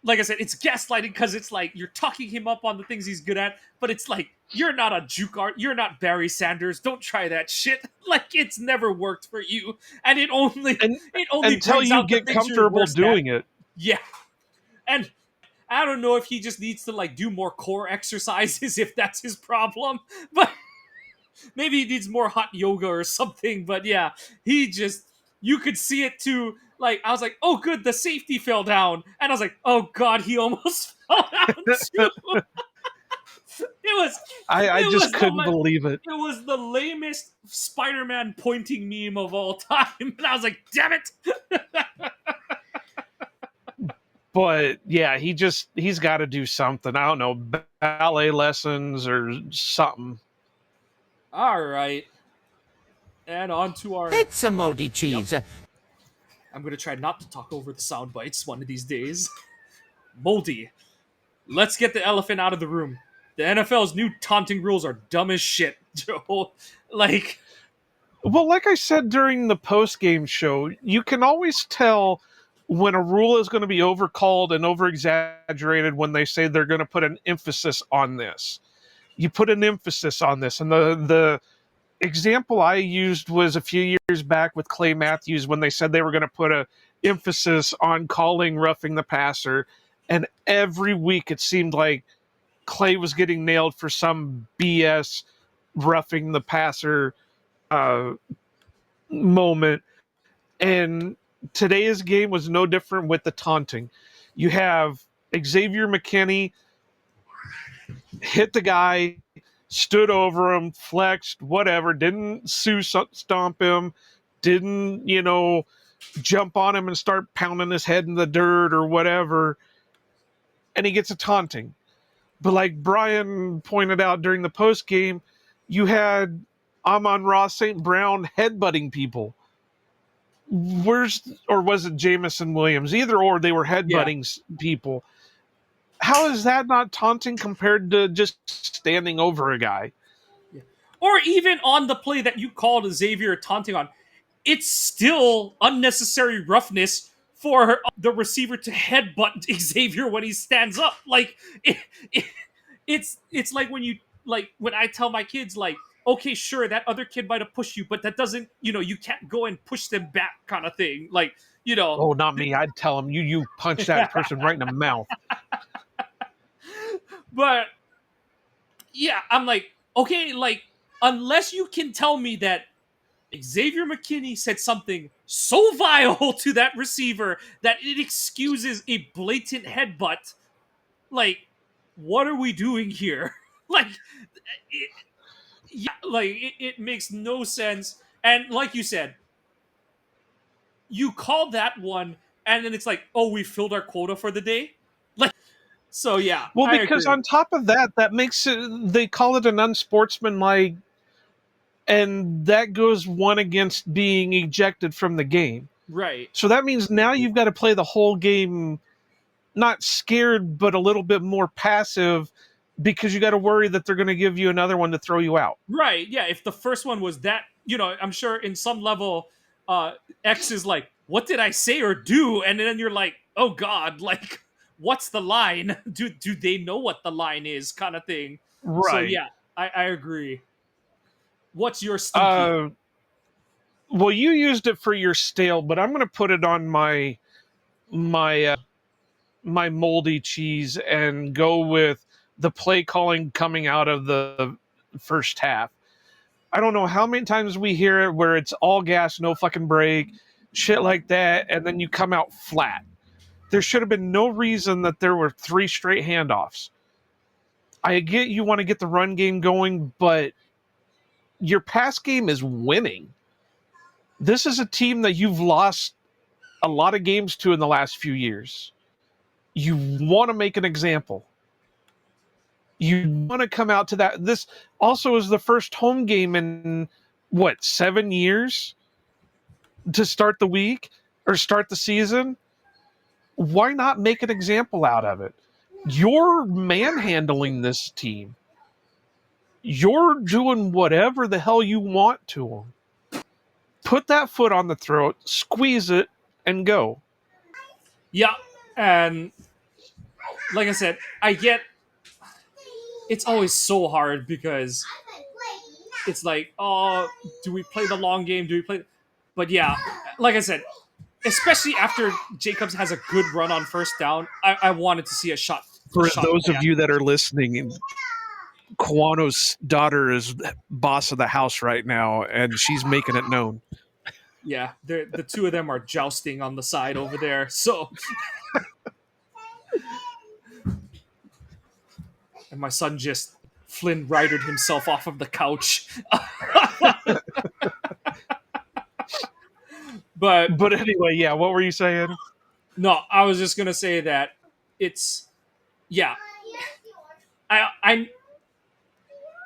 like I said, it's gaslighting because it's like you're talking him up on the things he's good at, but it's like you're not a juke art, you're not Barry Sanders. Don't try that shit. Like, it's never worked for you, and it only until you get comfortable doing it. Yeah, and I don't know if he just needs to like do more core exercises if that's his problem, but maybe he needs more hot yoga or something. But yeah, you could see it too. Like, I was like, oh, good, the safety fell down. And I was like, oh, God, he almost fell down, too. I just couldn't believe it. It was the lamest Spider-Man pointing meme of all time. And I was like, damn it. But, yeah, he's got to do something. I don't know, ballet lessons or something. All right. And on to our... It's some moldy cheese. Yep. I'm going to try not to talk over the sound bites one of these days. Moldy. Let's get the elephant out of the room. The NFL's new taunting rules are dumb as shit, Joe. Like... Well, like I said during the post-game show, you can always tell when a rule is going to be overcalled and over-exaggerated when they say they're going to put an emphasis on this. You put an emphasis on this, and the example I used was a few years back with Clay Matthews when they said they were going to put an emphasis on calling roughing the passer, and every week it seemed like Clay was getting nailed for some BS roughing the passer moment. And today's game was no different with the taunting. You have Xavier McKinney hit the guy, stood over him, flexed, whatever, didn't stomp him, didn't, jump on him and start pounding his head in the dirt or whatever, and he gets a taunting. But like Brian pointed out during the post game, You had Amon-Ra St. Brown headbutting people. Or was it Jamison Williams? Either or, they were headbutting people. How is that not taunting compared to just standing over a guy? Or even on the play that you called Xavier taunting on, it's still unnecessary roughness for the receiver to headbutt Xavier when he stands up. Like it, it's like when I tell my kids, like, okay, sure, that other kid might have pushed you, but that doesn't, you can't go and push them back, kind of thing. Like, Oh, not me. I'd tell him, you punch that person right in the mouth. But yeah, I'm like, okay, like, unless you can tell me that Xavier McKinney said something so vile to that receiver that it excuses a blatant headbutt, like, what are we doing here? Like, it makes no sense. And like you said, you call that one, and then it's like, oh, we filled our quota for the day. Like, so yeah. Well, I because agree. on top of that, that makes it, they call it an unsportsmanlike, and that goes one against being ejected from the game. Right. So that means now you've got to play the whole game not scared, but a little bit more passive, because you got to worry that they're going to give you another one to throw you out. Right. Yeah. If the first one was that, I'm sure in some level, X is like, what did I say or do? And then you're like, oh God, like, what's the line? Do they know what the line is, kind of thing? So Right. yeah, I agree. What's your stinky? Uh, well, you used it for your stale, but I'm going to put it on my moldy cheese and go with the play calling coming out of the first half. I don't know how many times we hear it where it's all gas, no fucking brake, shit like that, and then you come out flat. There should have been no reason that there were 3 straight handoffs. I get you want to get the run game going, but your pass game is winning. This is a team that you've lost a lot of games to in the last few years. You want to make an example. You want to come out to that. This also is the first home game in, 7 years to start the week or start the season? Why not make an example out of it? You're manhandling this team. You're doing whatever the hell you want to them. Put that foot on the throat, squeeze it, and go. Yeah, and like I said, I get it's always so hard because it's like, oh, do we play the long game? Do we play? But yeah, like I said, especially after Jacobs has a good run on first down, I wanted to see a shot. For those play. of you that are listening, Kawano's daughter is boss of the house right now, and she's making it known. Yeah, the two of them are jousting on the side over there. So, and my son just Flynn ridered himself off of the couch. But anyway, yeah, what were you saying? no, I was just gonna say that it's yeah. I'm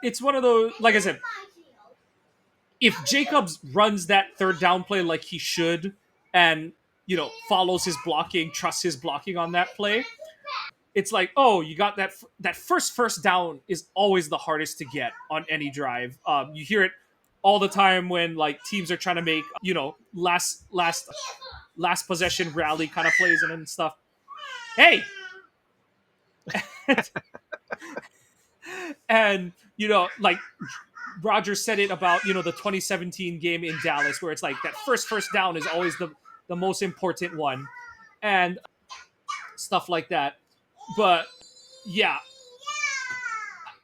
it's one of those, like I said, if Jacobs runs that third down play like he should and follows his blocking, trusts his blocking on that play, it's like, oh, you got that first down is always the hardest to get on any drive. You hear it all the time when like teams are trying to make last possession rally kind of plays and stuff. Hey, and like Roger said it about the 2017 game in Dallas, where it's like that first down is always the most important one, and stuff like that. But yeah,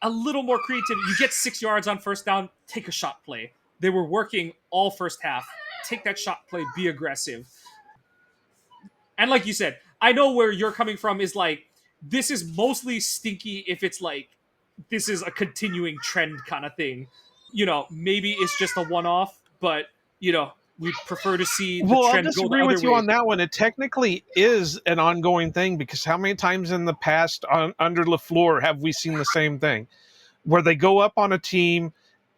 a little more creativity. You get 6 yards on first down, take a shot play. They were working all first half. Take that shot play, be aggressive. And like you said, I know where you're coming from is like, this is mostly stinky if it's like, this is a continuing trend kind of thing. Maybe it's just a one-off, but, we prefer to see the Well, I'll trend go the disagree other with you way. on that one. It technically is an ongoing thing, because how many times in the past under LaFleur have we seen the same thing? Where they go up on a team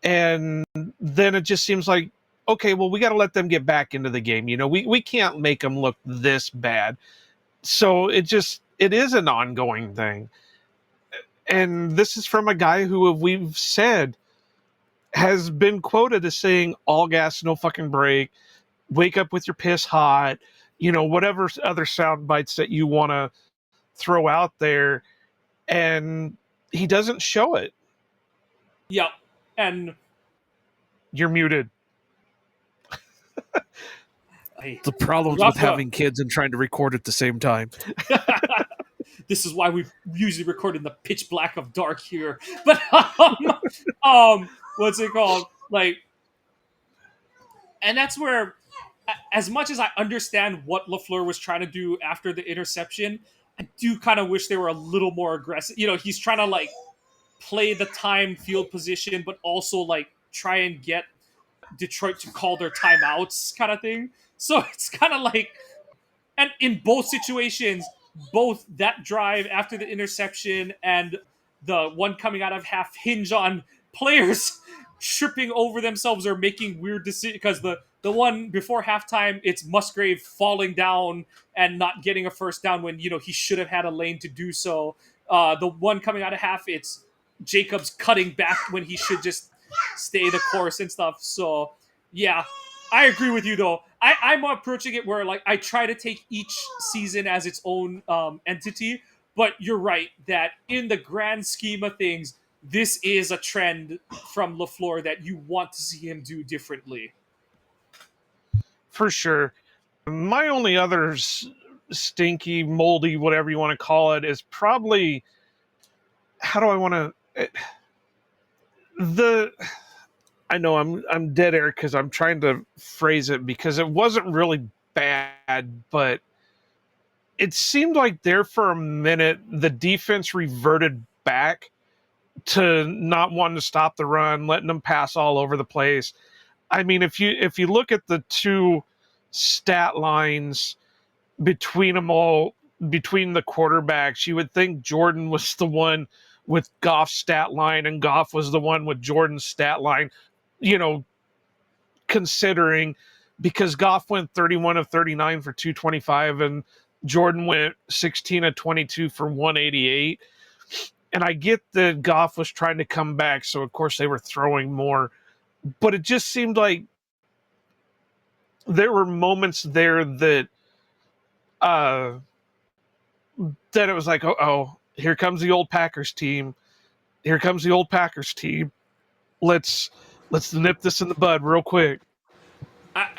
And then it just seems like, okay, well, we got to let them get back into the game. We can't make them look this bad. So it is an ongoing thing. And this is from a guy who we've said has been quoted as saying all gas, no fucking brake, wake up with your piss hot, whatever other sound bites that you want to throw out there. And he doesn't show it. Yeah. And you're muted. The problems with Rafa. having kids and trying to record at the same time. This is why we usually record in the pitch black of dark here. But what's it called? Like, and that's where, as much as I understand what LaFleur was trying to do after the interception, I do kind of wish they were a little more aggressive. He's trying to like play the time field position, but also like try and get Detroit to call their timeouts kind of thing. So it's kind of like, and in both situations, both that drive after the interception and the one coming out of half hinge on players tripping over themselves or making weird decisions. Because the one before halftime, it's Musgrave falling down and not getting a first down when he should have had a lane to do so. The one coming out of half, it's Jacobs cutting back when he should just stay the course and stuff. So yeah, I agree with you though. I'm approaching it where like I try to take each season as its own entity, but you're right that in the grand scheme of things, this is a trend from LaFleur that you want to see him do differently. For sure. My only other stinky, moldy, whatever you want to call it, is probably, how do I want to... I know I'm dead air because I'm trying to phrase it because it wasn't really bad, but it seemed like there for a minute the defense reverted back to not wanting to stop the run, letting them pass all over the place. I mean, if you look at the two stat lines between them all, between the quarterbacks, you would think Jordan was the one with Goff's stat line and Goff was the one with Jordan's stat line, considering, because Goff went 31 of 39 for 225 and Jordan went 16 of 22 for 188. And I get that Goff was trying to come back, so of course they were throwing more. But it just seemed like there were moments there that it was like, oh, here comes the old Packers team. Here comes the old Packers team. Let's nip this in the bud real quick.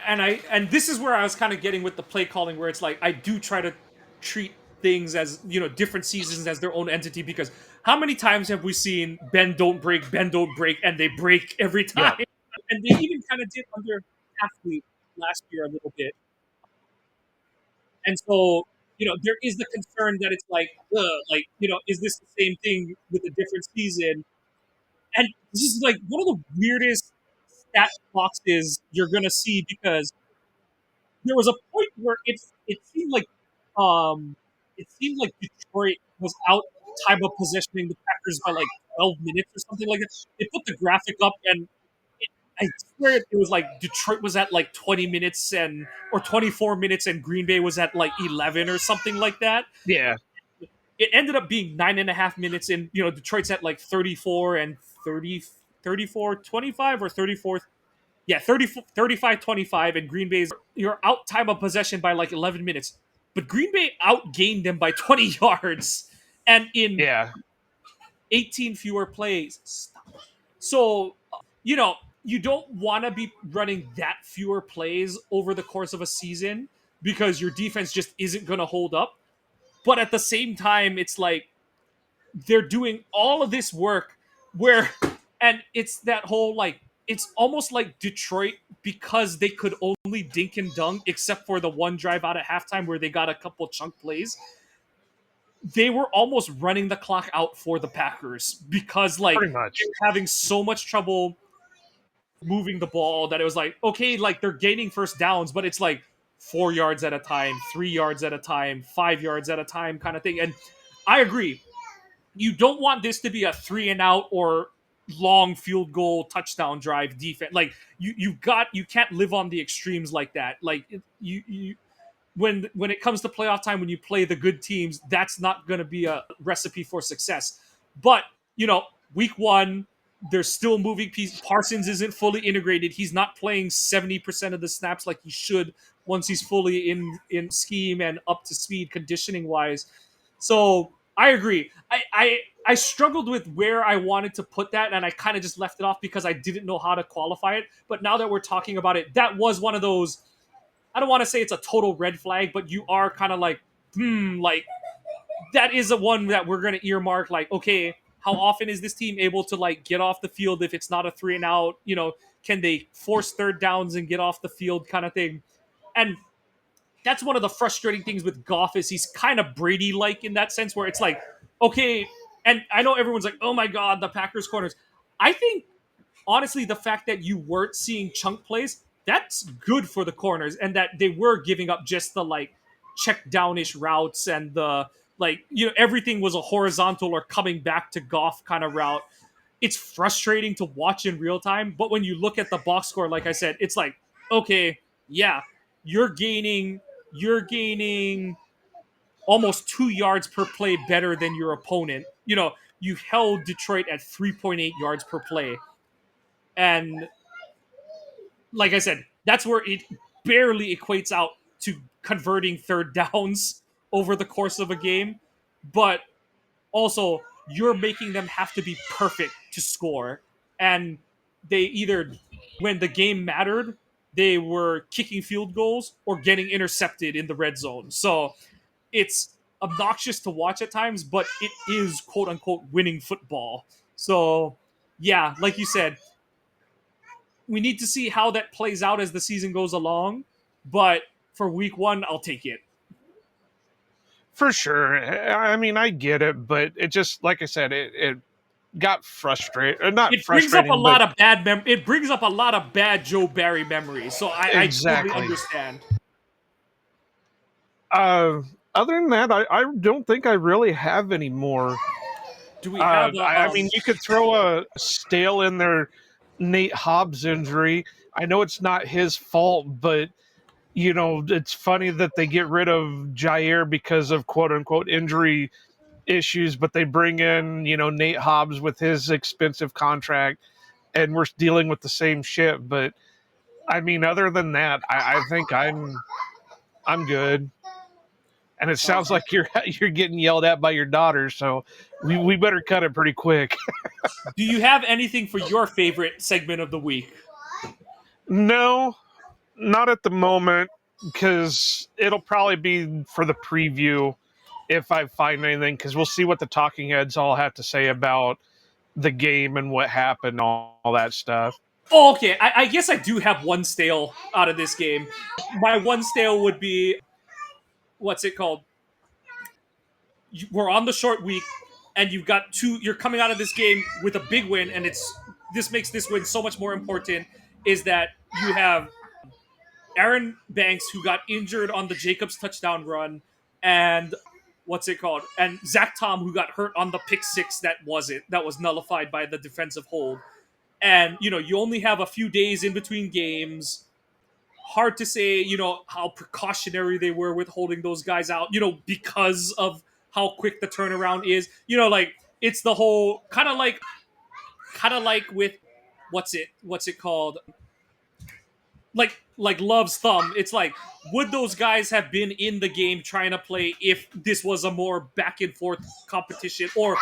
And this is where I was kind of getting with the play calling, where it's like I do try to treat things as different seasons as their own entity, because how many times have we seen bend don't break, and they break every time? Yeah. And they even kind of did under athlete last year a little bit. And so there is the concern that it's like, is this the same thing with a different season? And this is like one of the weirdest stat boxes you're gonna see, because there was a point where it seemed like Detroit was out time of possessioning the Packers by like 12 minutes or something like that. They put the graphic up, and I swear it was like Detroit was at like 20 minutes or 24 minutes, and Green Bay was at like 11 or something like that. Yeah. It ended up being 9.5 minutes, and Detroit's at like 34 and 34 25 or 34. Yeah, 35 25, and Green Bay's you're out time of possession by like 11 minutes. But Green Bay outgained them by 20 yards and in 18 fewer plays. Stop. So, you don't want to be running that fewer plays over the course of a season, because your defense just isn't going to hold up. But at the same time, it's like they're doing all of this work and it's that whole like, it's almost like Detroit, because they could only dink and dunk except for the one drive out at halftime where they got a couple chunk plays. They were almost running the clock out for the Packers, because like they're having so much trouble moving the ball that it was like, okay, like they're gaining first downs, but it's like 4 yards at a time, 3 yards at a time, 5 yards at a time kind of thing. And I agree. You don't want this to be a 3 and out or long field goal touchdown drive defense. Like you can't live on the extremes like that. Like you when it comes to playoff time, when you play the good teams, that's not going to be a recipe for success. But week one, there's still moving piece. Parsons isn't fully integrated. He's not playing 70% of the snaps like he should once he's fully in scheme and up to speed conditioning wise. So I agree. I struggled with where I wanted to put that, and I kind of just left it off because I didn't know how to qualify it. But now that we're talking about it, that was one of those. I don't want to say it's a total red flag, but you are kind of like, like that is a one that we're going to earmark. Like, okay, how often is this team able to like get off the field if it's not a 3-and-out? Can they force third downs and get off the field, kind of thing? And that's one of the frustrating things with Goff is he's kind of Brady-like in that sense, where it's like, okay, and I know everyone's like, oh my god, the Packers corners. I think honestly, the fact that you weren't seeing chunk plays, that's good for the corners, and that they were giving up just the like check downish routes and the everything was a horizontal or coming back to Goff kind of route. It's frustrating to watch in real time, but when you look at the box score, like I said, it's like, okay, yeah, you're gaining almost 2 yards per play better than your opponent. You held Detroit at 3.8 yards per play. And like I said, that's where it barely equates out to converting third downs over the course of a game. But also, you're making them have to be perfect to score. And they either, when the game mattered, they were kicking field goals or getting intercepted in the red zone. So it's obnoxious to watch at times, but it is quote unquote winning football. So, yeah, like you said, we need to see how that plays out as the season goes along. But for week one, I'll take it. For sure. I mean, I get it, but it just, like I said, it got frustrating. Not It brings up a frustrating, but lot of it brings up a lot of bad Joe Barry memories. So I totally exactly. understand. Other than that, I don't think I really have any more. Do we have I mean, you could throw a stale in there, Nate Hobbs injury. I know it's not his fault, but it's funny that they get rid of Jair because of quote unquote injury issues, but they bring in, Nate Hobbs with his expensive contract, and we're dealing with the same shit. But I mean, other than that, I think I'm good. And it sounds like you're getting yelled at by your daughter, so we better cut it pretty quick. Do you have anything for your favorite segment of the week? No, not at the moment, because it'll probably be for the preview if I find anything, because we'll see what the talking heads all have to say about the game and what happened, all that stuff. Oh, okay. I guess I do have one stale out of this game. My one stale would be what's it called? We're on the short week, and you've got two. You're coming out of this game with a big win, and this makes this win so much more important. Is that you have Aaron Banks, who got injured on the Jacobs touchdown run, and what's it called? And Zach Tom, who got hurt on the pick six that was nullified by the defensive hold. And you only have a few days in between games. Hard to say, how precautionary they were with holding those guys out, because of how quick the turnaround is. Like it's the whole kind of like with what's it called? Like Love's thumb. It's like, would those guys have been in the game trying to play if this was a more back and forth competition, or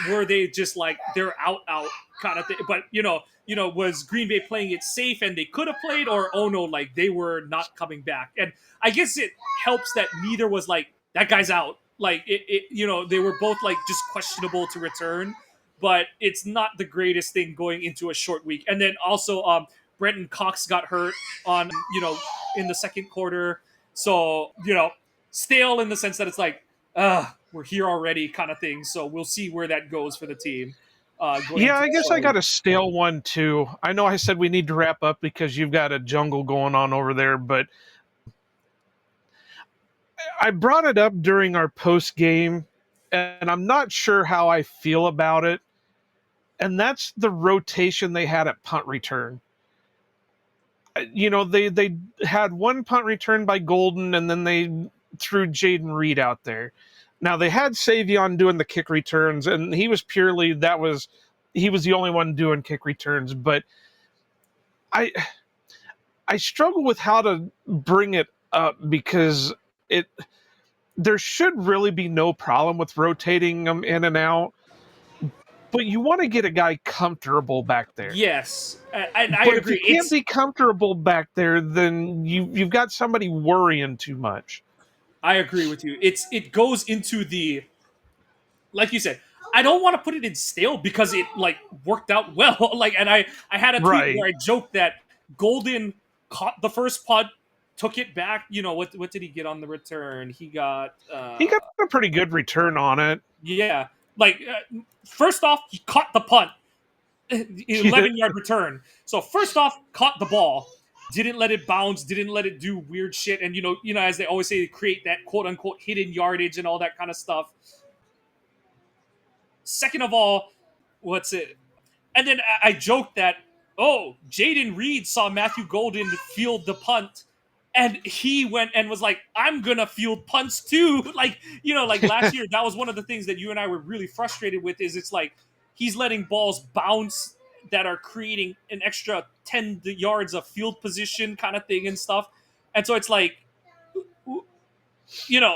were they just like they're out kind of thing? But was Green Bay playing it safe and they could have played, or oh no, like they were not coming back? And I guess it helps that neither was like that guy's out. Like they were both like just questionable to return. But it's not the greatest thing going into a short week. And then also Brenton Cox got hurt on, in the second quarter. So, stale in the sense that it's like, we're here already kind of thing. So we'll see where that goes for the team. Yeah, I guess I got a stale one too. I know I said we need to wrap up because you've got a jungle going on over there, but I brought it up during our post game, and I'm not sure how I feel about it. and that's the rotation they had at punt return. They had one punt return by Golden, and then they threw Jaden Reed out there. Now they had Savion doing the kick returns, and he was the only one doing kick returns. But I struggle with how to bring it up because there should really be no problem with rotating them in and out. But you want to get a guy comfortable back there. Yes, and I But if agree. you can't be comfortable back there, then you've got somebody worrying too much. I agree with you. It goes into the, like you said, I don't want to put it in stale because it like worked out well. Like, and I had a tweet Right. where I joked that Golden caught the first punt, took it back. You know what did he get on the return? He got a pretty good return on it. yeah. Like first off, he caught the punt, 11-yard return. So first off, caught the ball, didn't let it bounce, didn't let it do weird shit, and as they always say, create that quote unquote hidden yardage and all that kind of stuff. Second of all, what's it? And then I joked that, Jaden Reed saw Matthew Golden field the punt, and he went and was like, I'm going to field punts too. Like last year, that was one of the things that you and I were really frustrated with is it's like he's letting balls bounce that are creating an extra 10 yards of field position kind of thing and stuff. And so it's like, you're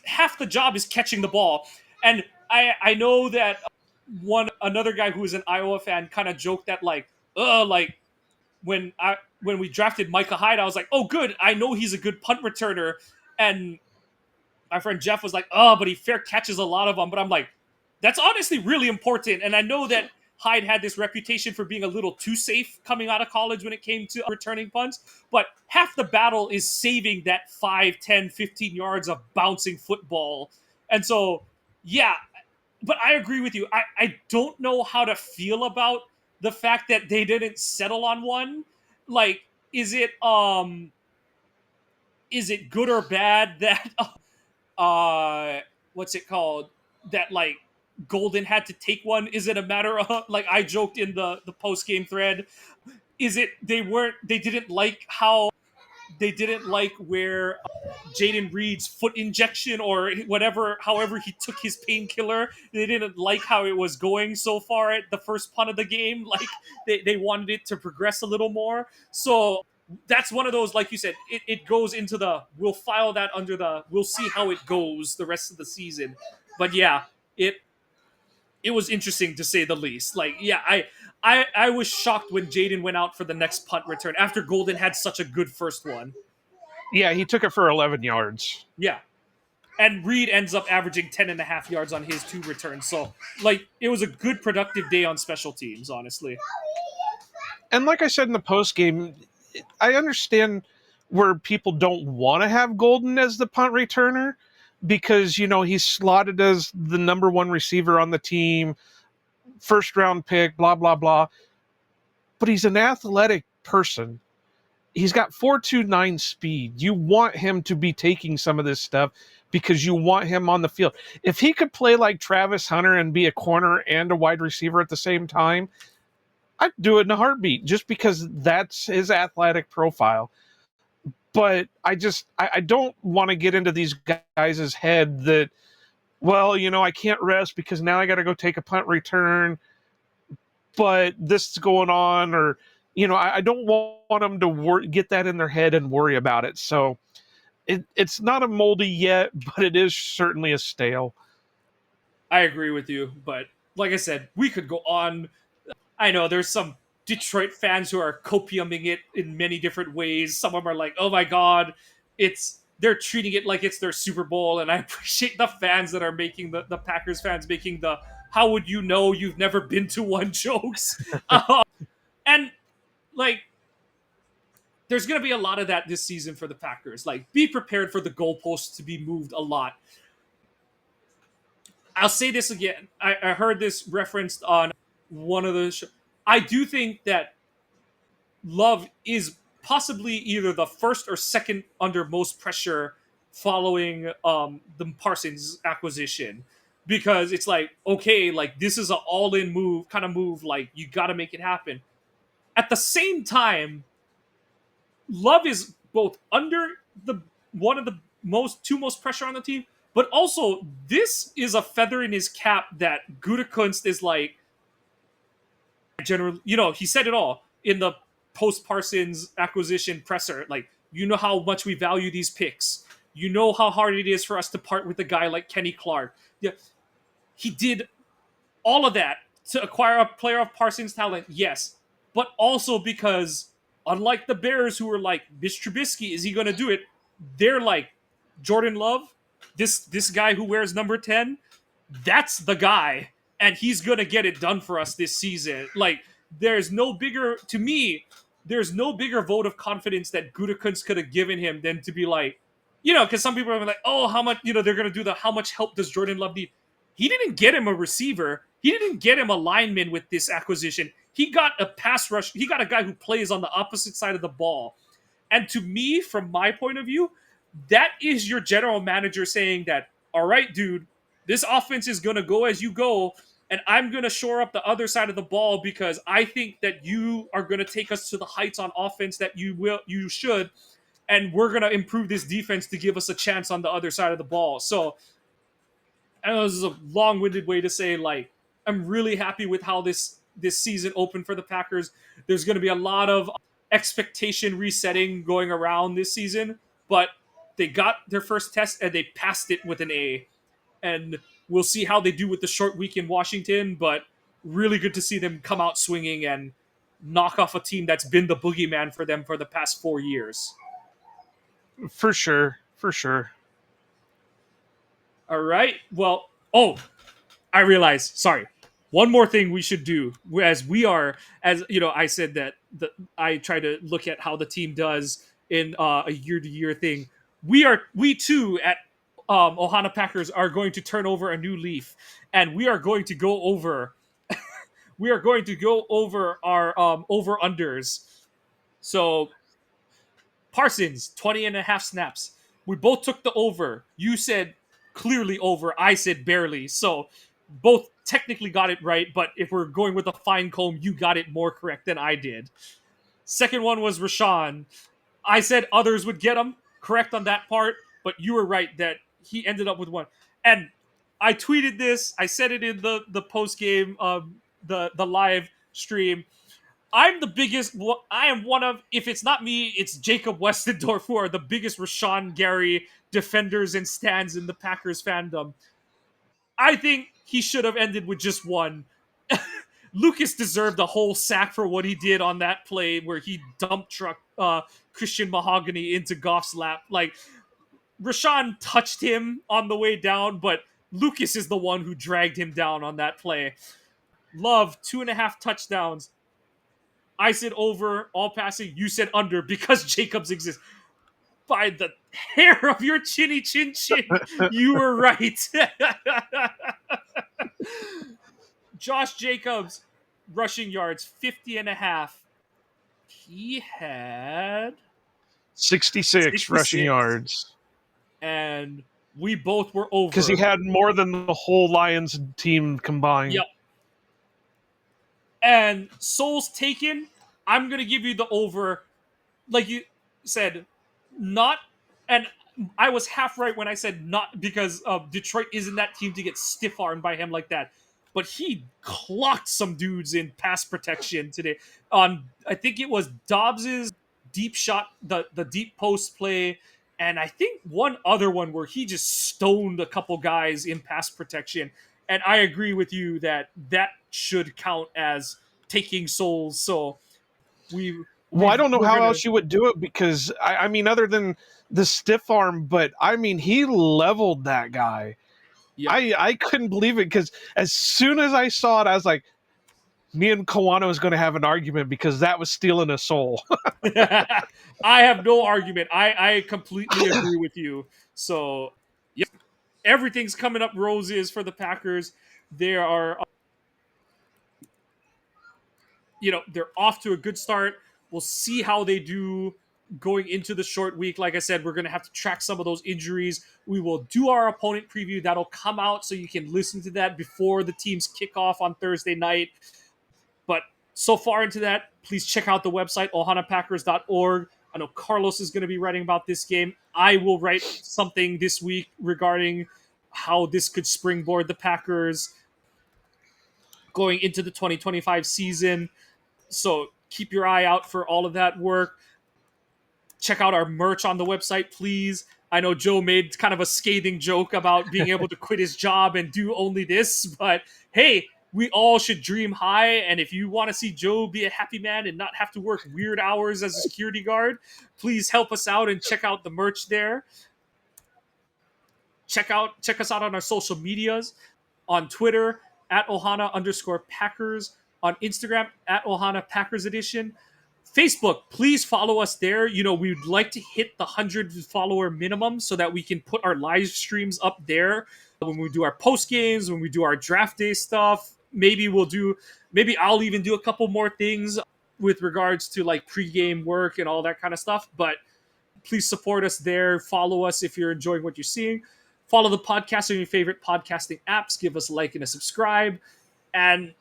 half the job is catching the ball. And I know that another guy who is an Iowa fan kind of joked that like when we drafted Micah Hyde, I was like, oh good, I know he's a good punt returner, and my friend Jeff was like, oh, but he fair catches a lot of them. But I'm like, that's honestly really important, and I know that Hyde had this reputation for being a little too safe coming out of college when it came to returning punts, but half the battle is saving that 5, 10, 15 yards of bouncing football. And so, yeah, but I agree with you. I don't know how to feel about the fact that they didn't settle on one. Like, is it good or bad that what's it called? That like Golden had to take one? Is it a matter of, like I joked in the post game thread, is it they didn't like where Jaden Reed's foot injection or whatever, however he took his painkiller, they didn't like how it was going so far at the first punt of the game. Like they wanted it to progress a little more. So that's one of those, like you said, it goes into we'll file that under we'll see how it goes the rest of the season. But yeah, it was interesting to say the least. Like, yeah, I was shocked when Jaden went out for the next punt return after Golden had such a good first one. Yeah, he took it for 11 yards. Yeah. And Reed ends up averaging 10.5 yards on his 2 returns. So, like, it was a good, productive day on special teams, honestly. And like I said in the post game, I understand where people don't want to have Golden as the punt returner because, he's slotted as the number 1 receiver on the team, first round pick, blah, blah, blah. But he's an athletic person. He's got 4.29 speed. You want him to be taking some of this stuff because you want him on the field. If he could play like Travis Hunter and be a corner and a wide receiver at the same time, I'd do it in a heartbeat just because that's his athletic profile. But I don't want to get into these guys' head that, well, I can't rest because now I got to go take a punt return, but this is going on, or, I don't want them to get that in their head and worry about it. So it's not a moldy yet, but it is certainly a stale. I agree with you, but like I said, we could go on. I know there's some Detroit fans who are copiuming it in many different ways. Some of them are like, oh my God, they're treating it like it's their Super Bowl. And I appreciate the fans that are making the Packers fans making the, how would you know you've never been to one jokes. And like, there's going to be a lot of that this season for the Packers. Like, be prepared for the goalposts to be moved a lot. I'll say this again. I heard this referenced on one of the shows. I do think that Love is possibly either the first or second under most pressure following the Parsons acquisition. because it's like, okay, like this is an all-in move kind of move, like you got to make it happen. At the same time, Love is both under the one of the most pressure on the team, but also this is a feather in his cap that Gutekunst is like, generally, he said it all in the post Parsons acquisition presser. Like, you know how much we value these picks. You know how hard it is for us to part with a guy like Kenny Clark. Yeah, he did all of that to acquire a player of Parsons' talent, yes, but also because unlike the Bears, who were like, Mitch Trubisky, is he going to do it? They're like, Jordan Love, this guy who wears number 10, that's the guy, and he's going to get it done for us this season. Like, there's no bigger, to me, there's no bigger vote of confidence that Gutekunst could have given him than to be like, because some people are like, oh, how much, they're going to do the how much help does Jordan Love need? He didn't get him a receiver. He didn't get him a lineman with this acquisition. He got a pass rush. He got a guy who plays on the opposite side of the ball. And to me, from my point of view, that is your general manager saying that, all right, dude, this offense is going to go as you go, and I'm going to shore up the other side of the ball because I think that you are going to take us to the heights on offense that you should, and we're going to improve this defense to give us a chance on the other side of the ball. So, I know this is a long-winded way to say, like, I'm really happy with how this season opened for the Packers. There's going to be a lot of expectation resetting going around this season, but they got their first test and they passed it with an A. And we'll see how they do with the short week in Washington, but really good to see them come out swinging and knock off a team that's been the boogeyman for them for the past 4 years. For sure. For sure. All right. Well, I realize. Sorry. One more thing we should do, as I said that I try to look at how the team does in a year-to-year thing. We too at Ohana Packers are going to turn over a new leaf, and we are going to go over our over unders. So Parsons 20.5 snaps. We both took the over. You said clearly over. I said barely. So both technically got it right, but if we're going with a fine comb, you got it more correct than I did. Second one was Rashawn. I said others would get him correct on that part, but you were right that he ended up with one. And I tweeted this. I said it in the post game, the live stream. I'm the biggest. I am one of. If it's not me, it's Jacob Westendorf, who are the biggest Rashawn Gary defenders and stands in the Packers fandom. I think he should have ended with just one. Lucas deserved a whole sack for what he did on that play where he dump trucked Christian Mahogany into Goff's lap. Like, Rashawn touched him on the way down, but Lucas is the one who dragged him down on that play. Love 2.5 touchdowns. I said over, all passing. You said under because Jacobs exists. By the hair of your chinny chin chin, you were right. Josh Jacobs, rushing yards, 50.5. He had 66 rushing yards. And we both were over. Because he had more than the whole Lions team combined. Yep. And Souls taken, I'm going to give you the over. Like you said, not, and I was half right when I said not because Detroit isn't that team to get stiff-armed by him like that. But he clocked some dudes in pass protection today. I think it was Dobbs's deep shot, the deep post play, and I think one other one where he just stoned a couple guys in pass protection. And I agree with you that should count as taking Souls. So Well, I don't know how else you would do it because, I mean, other than the stiff arm, but I mean, he leveled that guy. Yep. I couldn't believe it because as soon as I saw it, I was like, me and Kawano is going to have an argument because that was stealing a soul. I have no argument. I completely agree with you. So, yep, everything's coming up roses for the Packers. They are, they're off to a good start. We'll see how they do going into the short week. Like I said, we're going to have to track some of those injuries. We will do our opponent preview. That'll come out so you can listen to that before the teams kick off on Thursday night. But so far into that, please check out the website, ohanapackers.org. I know Carlos is going to be writing about this game. I will write something this week regarding how this could springboard the Packers going into the 2025 season. So keep your eye out for all of that work. Check out our merch on the website, please. I know Joe made kind of a scathing joke about being able to quit his job and do only this, but hey, we all should dream high. And if you want to see Joe be a happy man and not have to work weird hours as a security guard, please help us out and check out the merch there. Check us out on our social medias, on Twitter at Ohana_Packers, on Instagram at Ohana Packers Edition. Facebook, please follow us there. You know, we'd like to hit the 100 follower minimum so that we can put our live streams up there when we do our post games, when we do our draft day stuff. Maybe I'll even do a couple more things with regards to like pregame work and all that kind of stuff. But please support us there. Follow us if you're enjoying what you're seeing. Follow the podcast on your favorite podcasting apps. Give us a like and a subscribe. And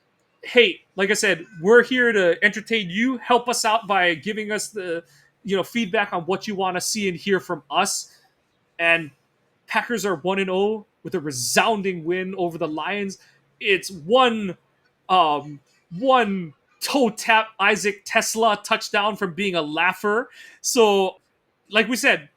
hey, like I said, we're here to entertain you. Help us out by giving us the feedback on what you want to see and hear from us. And Packers are 1-0 with a resounding win over the Lions. It's one toe tap Isaac Tesla touchdown from being a laugher. So, like we said,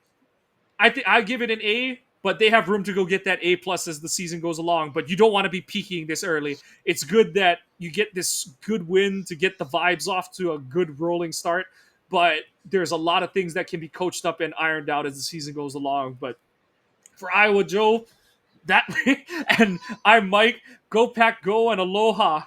I give it an A, but they have room to go get that A+ as the season goes along. But you don't want to be peaking this early. It's good that you get this good win to get the vibes off to a good rolling start. But there's a lot of things that can be coached up and ironed out as the season goes along. But for Iowa Joe, and I'm Mike. Go Pack, go, and aloha.